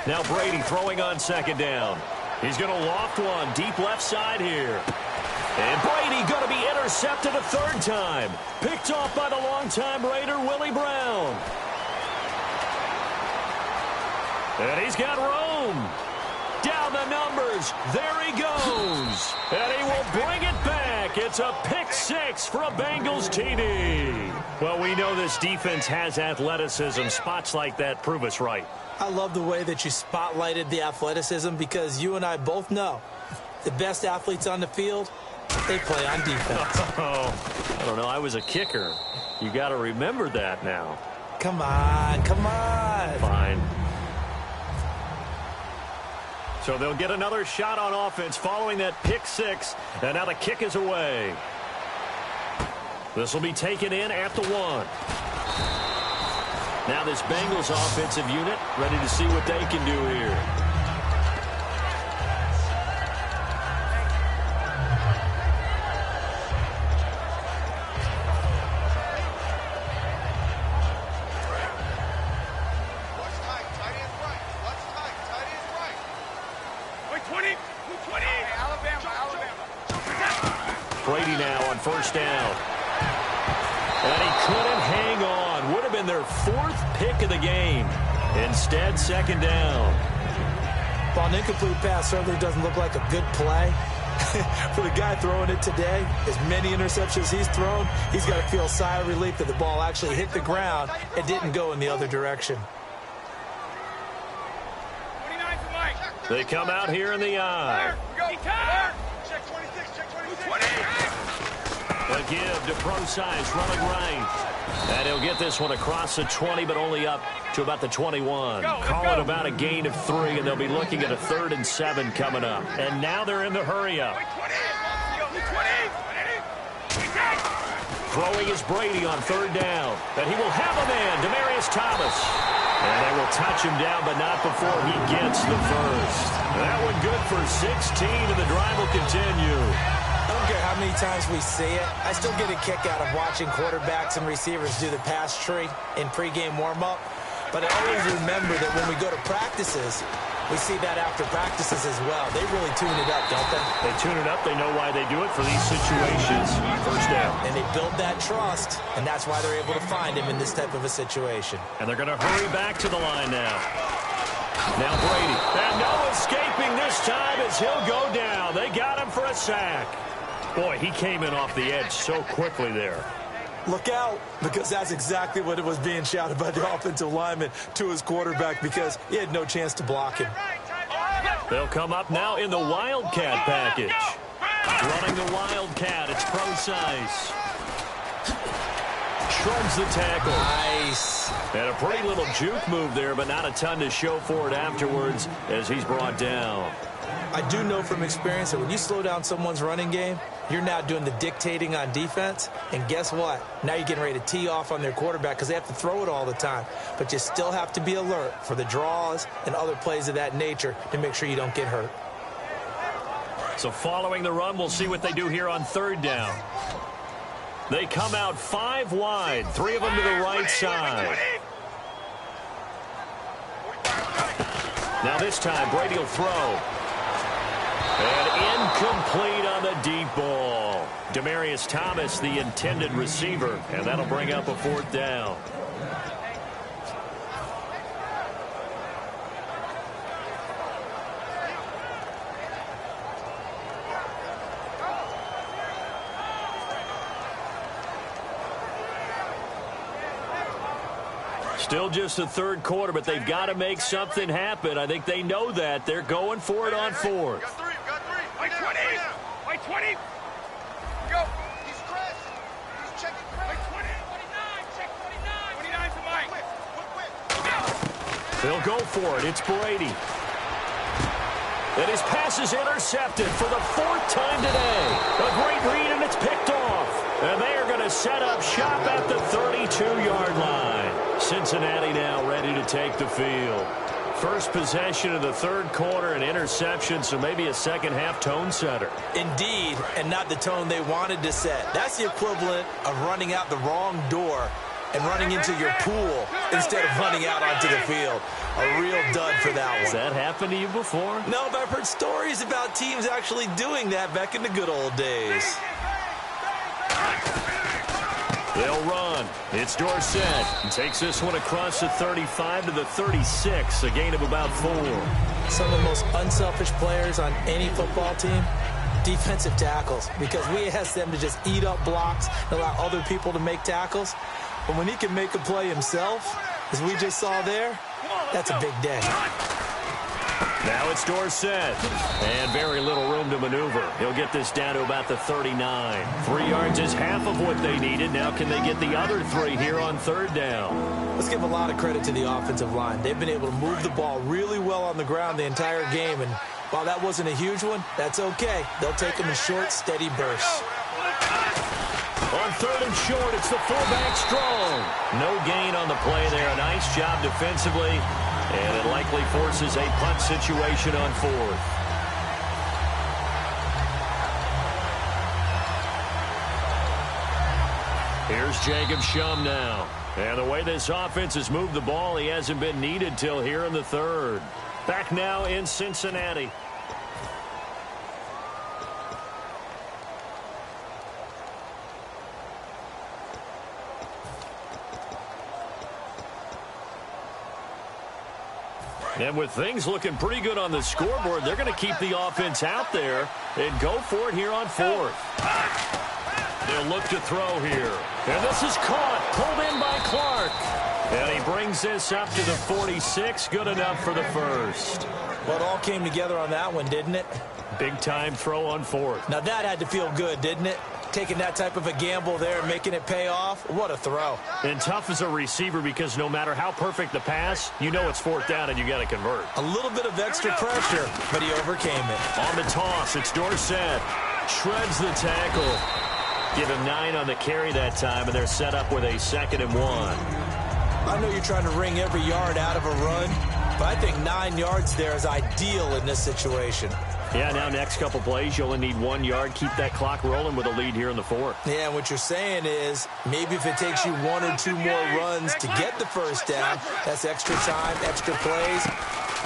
Now Brady throwing on second down. He's going to loft one deep left side here. And Brady going to be intercepted a third time. Picked off by the longtime Raider, Willie Brown. And he's got room. Down the numbers. There he goes. And he will bring it back. It's a pick 6 for a Bengals TD. Well, we know this defense has athleticism. Spots like that prove us right. I love the way that you spotlighted the athleticism, because you and I both know the best athletes on the field, they play on defense. Oh, I don't know. I was a kicker. You got to remember that now. Come on, come on. Fine. So they'll get another shot on offense following that pick six, and now the kick is away. This will be taken in at the 1. Now this Bengals offensive unit ready to see what they can do here. Brady now on first down. And he couldn't hang on. Would have been their 4th pick of the game. Instead, second down. Well, an incomplete pass certainly doesn't look like a good play. For the guy throwing it today, as many interceptions he's thrown, he's got to feel a sigh of relief that the ball actually hit the ground and didn't go in the other direction. They come out here in the eye. A give to pro size running right. And he'll get this one across the 20, but only up to about the 21. Call it about a gain of 3, and they'll be looking at a 3rd and 7 coming up. And now they're in the hurry-up. Throwing is Brady on 3rd down. And he will have a man, Demaryius Thomas. And they will touch him down, but not before he gets the first. That one good for 16, and the drive will continue. I don't care how many times we see it. I still get a kick out of watching quarterbacks and receivers do the pass tree in pregame warm-up. But I always remember that when we go to practices, we see that after practices as well. They really tune it up, don't they? They tune it up. They know why they do it for these situations. First down. And they build that trust, and that's why they're able to find him in this type of a situation. And they're going to hurry back to the line now. Now Brady. And no escaping this time as he'll go down. They got him for a sack. Boy, he came in off the edge so quickly there. Look out, because that's exactly what it was being shouted by the offensive lineman to his quarterback, because he had no chance to block him. They'll come up now in the Wildcat package. Running the Wildcat, it's pro size. Shrugs the tackle. Nice. And a pretty little juke move there, but not a ton to show for it afterwards as he's brought down. I do know from experience that when you slow down someone's running game, you're now doing the dictating on defense. And guess what? Now you're getting ready to tee off on their quarterback because they have to throw it all the time. But you still have to be alert for the draws and other plays of that nature to make sure you don't get hurt. So following the run, we'll see what they do here on 3rd down. They come out 5 wide, 3 of them to the right side. Now this time, Brady will throw. And incomplete on the deep ball. Demaryius Thomas, the intended receiver, and that'll bring up a 4th down. Still just the 3rd quarter, but they've got to make something happen. I think they know that. They're going for it on 4th. White 20! White 20! Go! He's Chris! He's checking Chris! White 20! 29! Check 29! 29 for Mike! They'll go for it. It's Brady. And his pass is intercepted for the 4th time today. A great read, and it's picked off. And they are going to set up shop at the 32-yard line. Cincinnati now ready to take the field. First possession of the 3rd quarter, an interception, so maybe a second-half tone setter. Indeed, and not the tone they wanted to set. That's the equivalent of running out the wrong door and running into your pool instead of running out onto the field. A real dud for that one. Has that happened to you before? No, but I've heard stories about teams actually doing that back in the good old days. They'll run. It's Dorsett. He takes this one across the 35 to the 36, a gain of about 4. Some of the most unselfish players on any football team, defensive tackles, because we ask them to just eat up blocks and allow other people to make tackles. But when he can make a play himself, as we just saw there, that's a big day. Now it's Dorsett. And very little room to maneuver. He'll get this down to about the 39. 3 yards is half of what they needed. Now can they get the other 3 here on 3rd down? Let's give a lot of credit to the offensive line. They've been able to move the ball really well on the ground the entire game. And while that wasn't a huge one, that's okay. They'll take them in short, steady bursts. On 3rd and short, it's the fullback Strong. No gain on the play there. A nice job defensively. And it likely forces a punt situation on 4th. Here's Jacob Shum now. And the way this offense has moved the ball, he hasn't been needed till here in the 3rd. Back now in Cincinnati. And with things looking pretty good on the scoreboard, they're going to keep the offense out there and go for it here on 4th. They'll look to throw here. And this is caught, pulled in by Clark. And he brings this up to the 46, good enough for the 1st. Well, it all came together on that one, didn't it? Big-time throw on 4th. Now that had to feel good, didn't it? Taking that type of a gamble there and making it pay off. What a throw. And tough as a receiver because no matter how perfect the pass, you know it's 4th down and you got to convert. A little bit of extra pressure, but he overcame it. On the toss, it's Dorsett. Shreds the tackle. Give him 9 on the carry that time, and they're set up with a 2nd and 1. I know you're trying to wring every yard out of a run, but I think 9 yards there is ideal in this situation. Yeah, now next couple plays, you only need 1 yard. Keep that clock rolling with a lead here in the 4th. Yeah, and what you're saying is maybe if it takes you 1 or 2 more runs to get the 1st down, that's extra time, extra plays.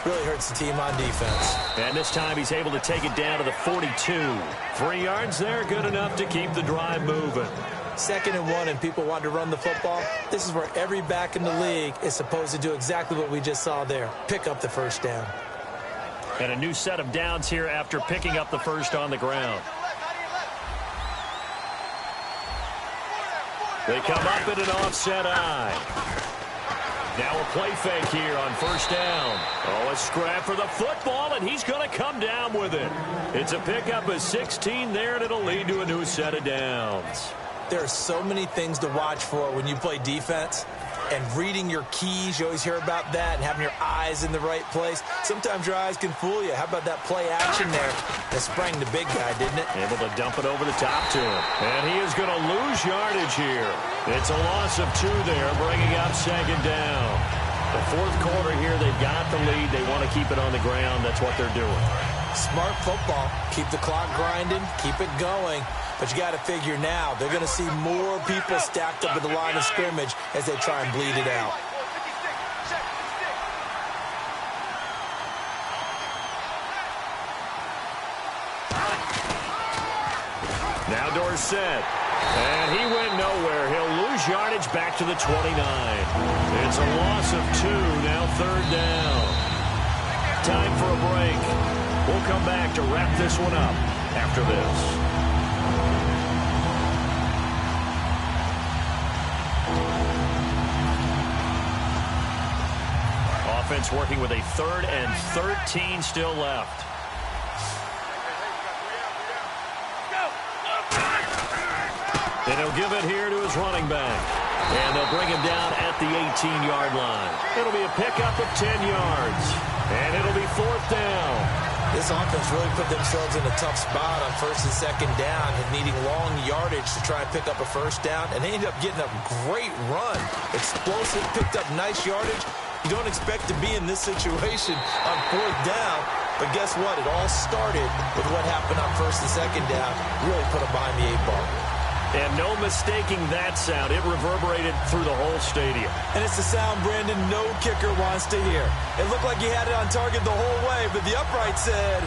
Really hurts the team on defense. And this time he's able to take it down to the 42. 3 yards there, good enough to keep the drive moving. 2nd and 1 and people want to run the football. This is where every back in the league is supposed to do exactly what we just saw there. Pick up the 1st down. And a new set of downs here after picking up the 1st on the ground. They come up in an offset eye. Now a play fake here on 1st down. Oh, a scrap for the football, and he's going to come down with it. It's a pickup of 16 there, and it'll lead to a new set of downs. There are so many things to watch for when you play defense. And reading your keys, you always hear about that, and having your eyes in the right place. Sometimes your eyes can fool you. How about that play action there that sprang the big guy, didn't it? Able to dump it over the top to him. And he is going to lose yardage here. It's a loss of 2 there, bringing up 2nd down. The 4th quarter here, they've got the lead. They want to keep it on the ground. That's what they're doing. Smart football. Keep the clock grinding. Keep it going. But you got to figure now, they're going to see more people stacked up at the line of scrimmage as they try and bleed it out. Now Dorsett. And he went nowhere. He'll lose yardage back to the 29. It's a loss of 2, now 3rd down. Time for a break. We'll come back to wrap this one up after this. Offense working with a 3rd and 13 still left. And he'll give it here to his running back. And they'll bring him down at the 18-yard line. It'll be a pickup of 10 yards. And it'll be 4th down. This offense really put themselves in a tough spot on 1st and 2nd down and needing long yardage to try and pick up a 1st down. And they ended up getting a great run. Explosive, picked up nice yardage. You don't expect to be in this situation on 4th down. But guess what? It all started with what happened on 1st and 2nd down. Really put them behind the 8-ball. And no mistaking that sound. It reverberated through the whole stadium. And it's the sound, Brandon, no kicker wants to hear. It looked like he had it on target the whole way, but the upright said,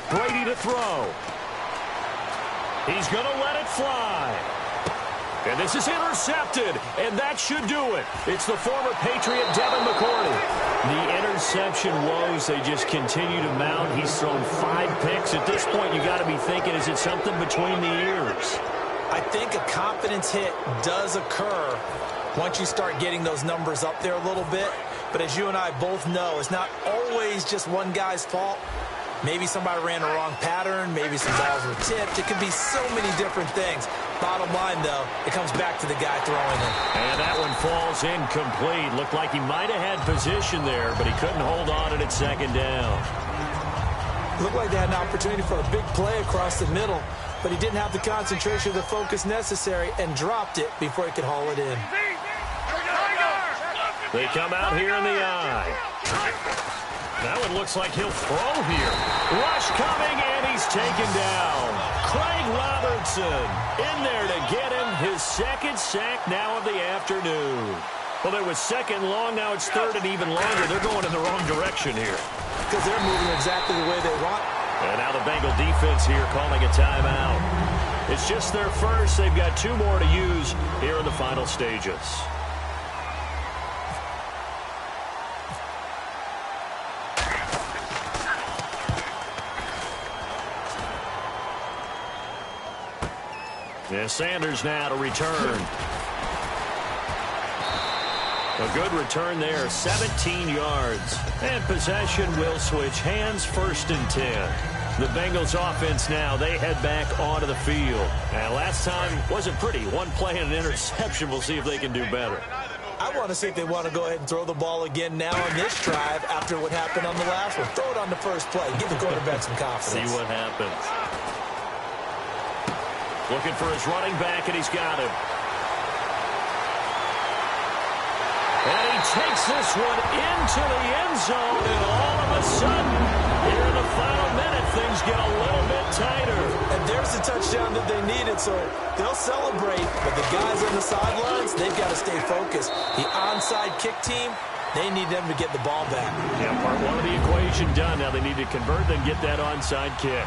Brady to throw. He's going to let it fly. And this is intercepted, and that should do it. It's the former Patriot Devin McCourty. The interception woes, they just continue to mount. He's thrown 5 picks. At this point, you got to be thinking, is it something between the ears? I think a confidence hit does occur once you start getting those numbers up there a little bit. But as you and I both know, it's not always just one guy's fault. Maybe somebody ran the wrong pattern. Maybe some balls were tipped. It could be so many different things. Bottom line, though, it comes back to the guy throwing it. And that one falls incomplete. Looked like he might have had position there, but he couldn't hold on at second down. Looked like they had an opportunity for a big play across the middle, but he didn't have the concentration or the focus necessary and dropped it before he could haul it in. They come out here in the eye. That one looks like he'll throw here. Rush coming, and he's taken down. Craig Robertson in there to get him his second sack now of the afternoon. Well, there was second long. Now it's third and even longer. They're going in the wrong direction here. Because they're moving exactly the way they want. And now the Bengal defense here calling a timeout. It's just their first. They've got 2 more to use here in the final stages. Yeah, Sanders now to return. A good return there, 17 yards. And possession will switch hands, 1st and 10. The Bengals offense now, they head back onto the field. And last time wasn't pretty. 1 play and an interception. We'll see if they can do better. I want to see if they want to go ahead and throw the ball again now on this drive after what happened on the last one. Throw it on the first play. Give the quarterback some confidence. See what happens. Looking for his running back, and he's got him. And he takes this one into the end zone, and all of a sudden, here in the final minute, things get a little bit tighter. And there's the touchdown that they needed, so they'll celebrate. But the guys on the sidelines, they've got to stay focused. The onside kick team, they need them to get the ball back. Yeah, part 1 of the equation done. Now they need to convert and get that onside kick.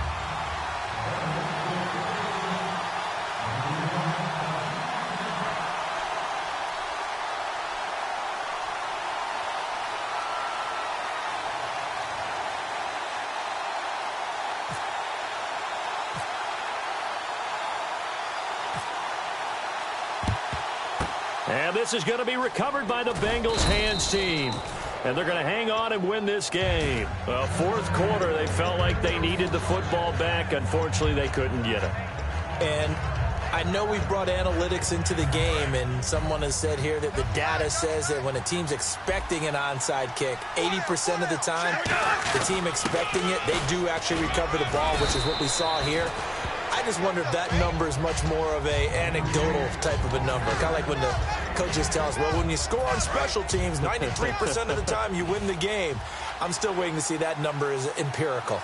And this is going to be recovered by the Bengals hands team. And they're going to hang on and win this game. 4th quarter, they felt like they needed the football back. Unfortunately, they couldn't get it. And I know we've brought analytics into the game, and someone has said here that the data says that when a team's expecting an onside kick, 80% of the time, the team expecting it, they do actually recover the ball, which is what we saw here. I just wonder if that number is much more of a anecdotal type of a number. Kind of like when the coaches tell us, well, when you score on special teams, 93% of the time you win the game. I'm still waiting to see that number is empirical.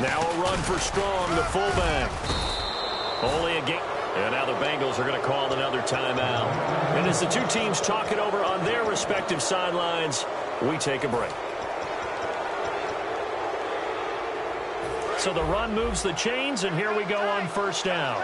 Now a run for Strong, the fullback. Only a game. And now the Bengals are going to call another timeout. And as the 2 teams talk it over on their respective sidelines, we take a break. So the run moves the chains, and here we go on 1st down.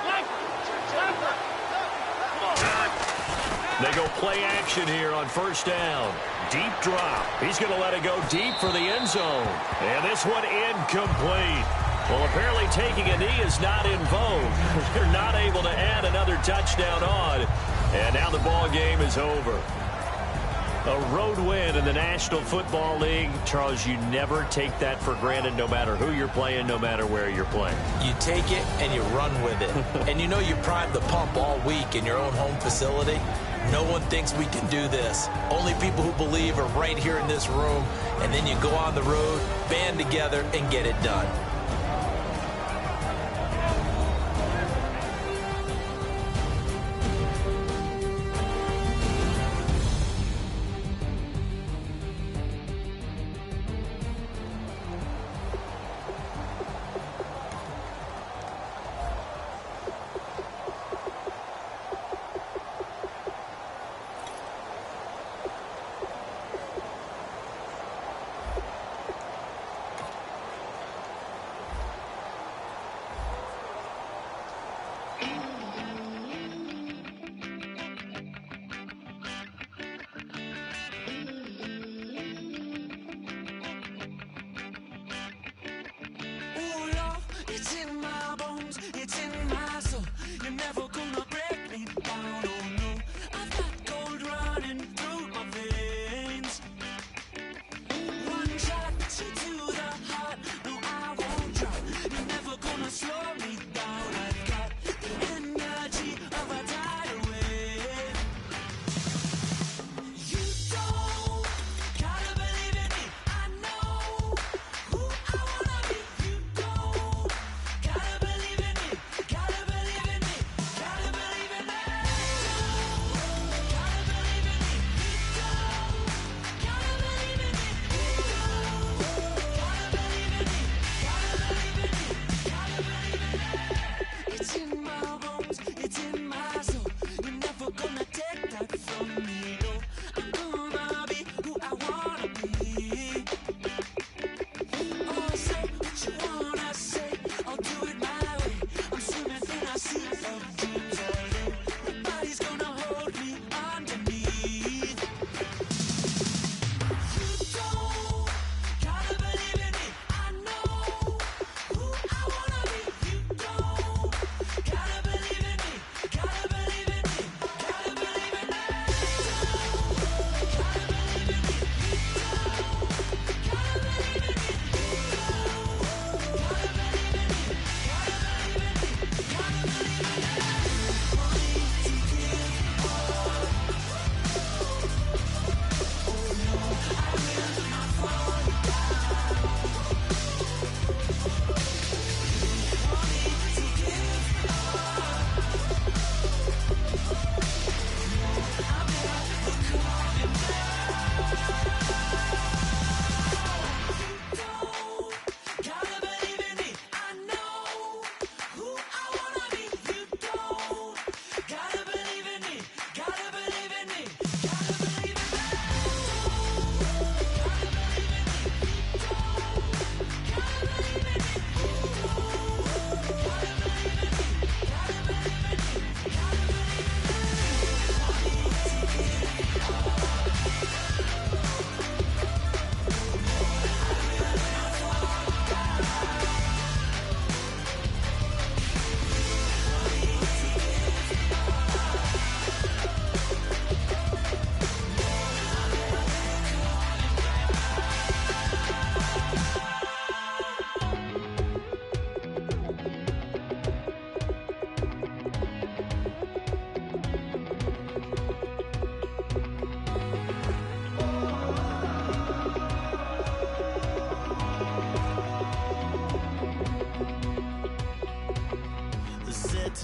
They go play action here on 1st down. Deep drop. He's going to let it go deep for the end zone. And this one incomplete. Well, apparently taking a knee is not in vogue. They're not able to add another touchdown on. And now the ball game is over. A road win in the National Football League. Charles, you never take that for granted no matter who you're playing, no matter where you're playing. You take it and you run with it. And you know you primed the pump all week in your own home facility. No one thinks we can do this. Only people who believe are right here in this room. And then you go on the road, band together, and get it done.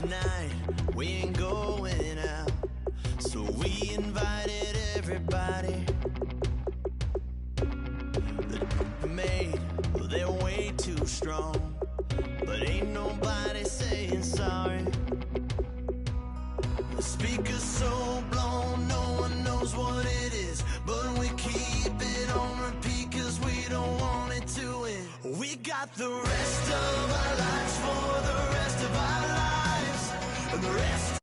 tonight we ain't going out, so we invited everybody. The made, they're way too strong, but ain't nobody saying sorry. The speaker's so blown, no one knows what it is, but we keep it on repeat cause we don't want it to end. We got the rest of our lives for the rest of our lives, and the rest.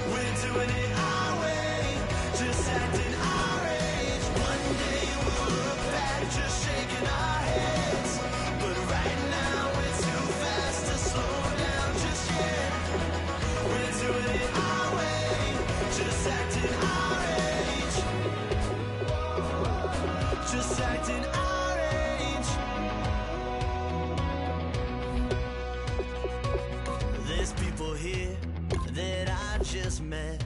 We're doing it our way, just acting our age. One day we'll look back, just shaking our heads. But right now we're too fast to slow down just yet. We're doing it our way, just acting our age. Just acting our age. There's people here that I just met,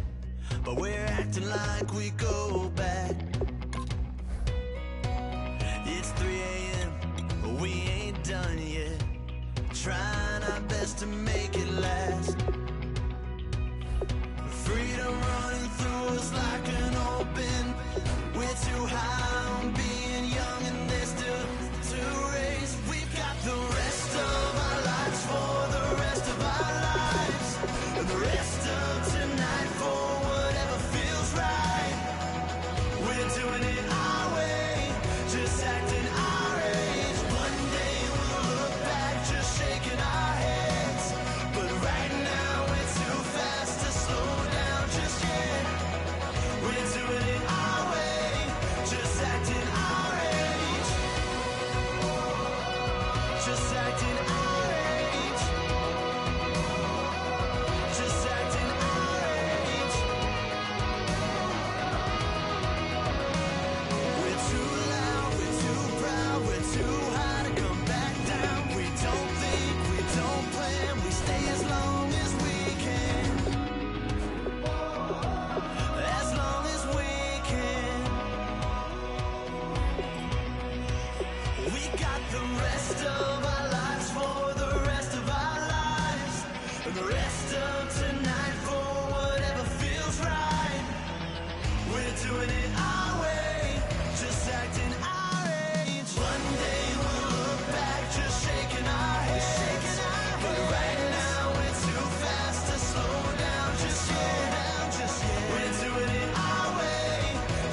but we're acting like we go back. It's 3 a.m., but we ain't done yet, trying our best to make it last. Freedom running through us like an open. We're too high on being young and there's still to race. We've got the rest of our lives for the rest of our lives, and the rest of tonight for whatever feels right. We're doing it our way, just acting our age. One day we'll look back, just shaking our heads. But right now we're too fast to slow down just yet. We're doing it our way, just acting our age. Just acting our age. Just acting our age. We're too loud, we're too proud, we're too high to come back down. We don't think, we don't plan, we stay as long as we can. As long as we can. We got the rest of our lives for the rest of our lives, and the rest of tonight for whatever feels right. We're doing it our way, just acting our age. One day we'll look back, just shaking our heads. But right now we're too fast to slow down just yet. We're doing it our way,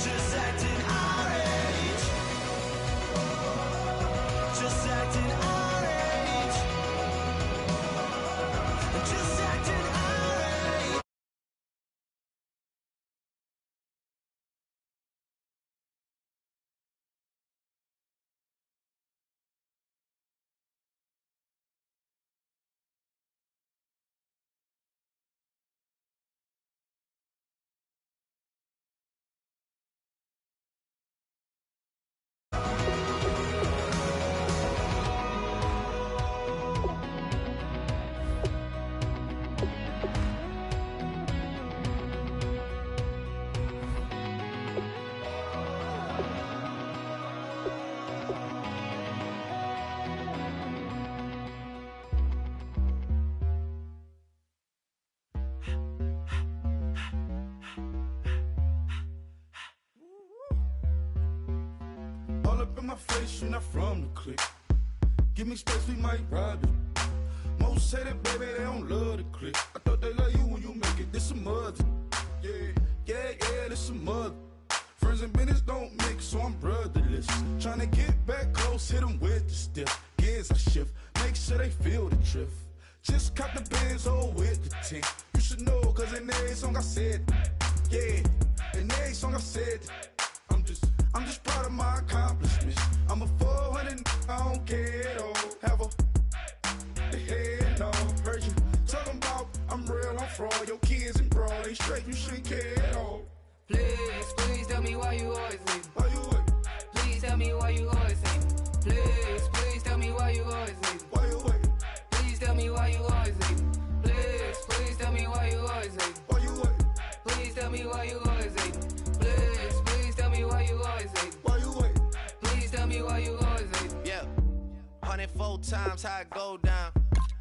just acting our age. Just acting our age. Just acting our age. All up in my face, you're not from the clique. Give me space, we might rob it. Most say that, baby, they don't love the clique. I thought they love you when you make it. This some mother. Yeah, this some mother. Friends and business don't mix, so I'm brotherless. Tryna get back close, hit them with the stiff. Gears I shift, make sure they feel the drift. Just cop the Benz, with the tint. You should know, cause in every song I said, yeah, in every song I said, I'm just proud of my accomplishments. I'm a 400, I don't care at all. Have a head on. Heard you talking about I'm real, I'm fraud. Your kids and broad ain't straight, you shouldn't care at all. Please tell me why you always leave. Why you wait? Please tell me why you always leave. Please tell me why you always leave. Why you wait? Please tell me why you always leave. Please tell me why you always leave. old times, how it go down.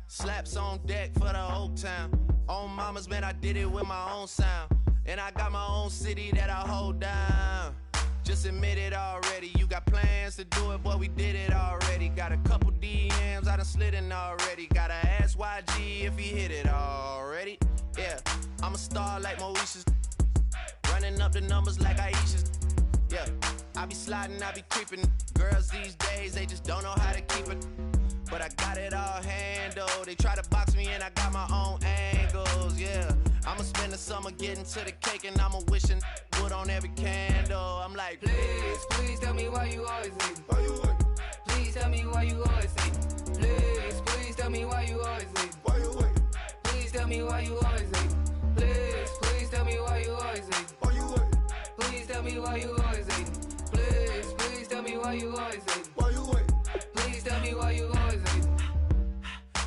Slaps on deck for the whole town. On mamas, man, I did it with my own sound. And I got my own city that I hold down. Just admit it already. You got plans to do it, boy, we did it already. Got a couple DMs, I done slid in already. Gotta ask YG if he hit it already. Yeah, I'm a star like Moesha's. Running up the numbers like Aisha's. Yeah, I be sliding, I be creeping. Girls these days, they just don't know how to keep it. But I got it all handled. They try to box me in, I got my own angles, yeah. I'ma spend the summer getting to the cake and I'ma wishing wood on every candle. I'm like, Please, please tell me why you always hate. Why you wait? Please tell me why you always hate. Please, please tell me why you always hate. Why you wait? Please tell me why you always hate. Please, please tell me why you always hate. Why you wait? Please tell me why you always hate. Please, please tell me why you always hate. Why you wait? Please tell me why you always hate.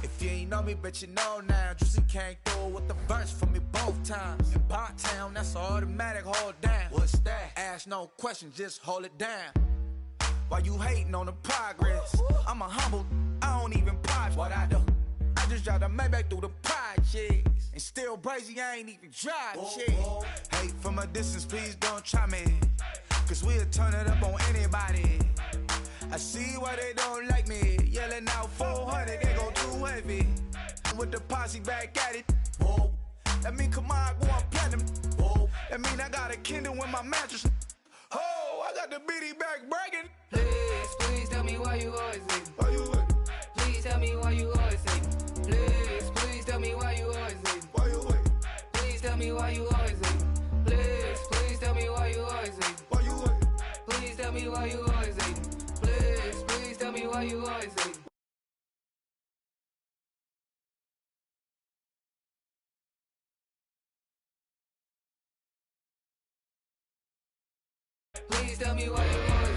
If you ain't know me, bet you know now. Juicy came through with the verse for me both times. In Pot Town, that's automatic, hold down. What's that? Ask no question, just hold it down. Why you hating on the progress? I'm a humble, I don't even pop what I do. I just drive the Maybach through the projects. And still brazy, I ain't even drive shit. Hate from a distance, please don't try me. Cause we'll turn it up on anybody. I see why they don't like me. Yelling out 400, they go too heavy. With the posse back at it. Whoa. That mean come on, go on platinum. Whoa. That mean I got a Kindle in my mattress. Oh, I got the BD back bragging. Please, please tell me why you always hate. Why you wait? Please tell me why you always hate. Please, please tell me why you always hate. Why you wait? Please tell me why you always hate. Please, please tell me why you always hate. Why you wait? Please tell me why you always hate. Please, please tell me why you always hate. Please tell me why you always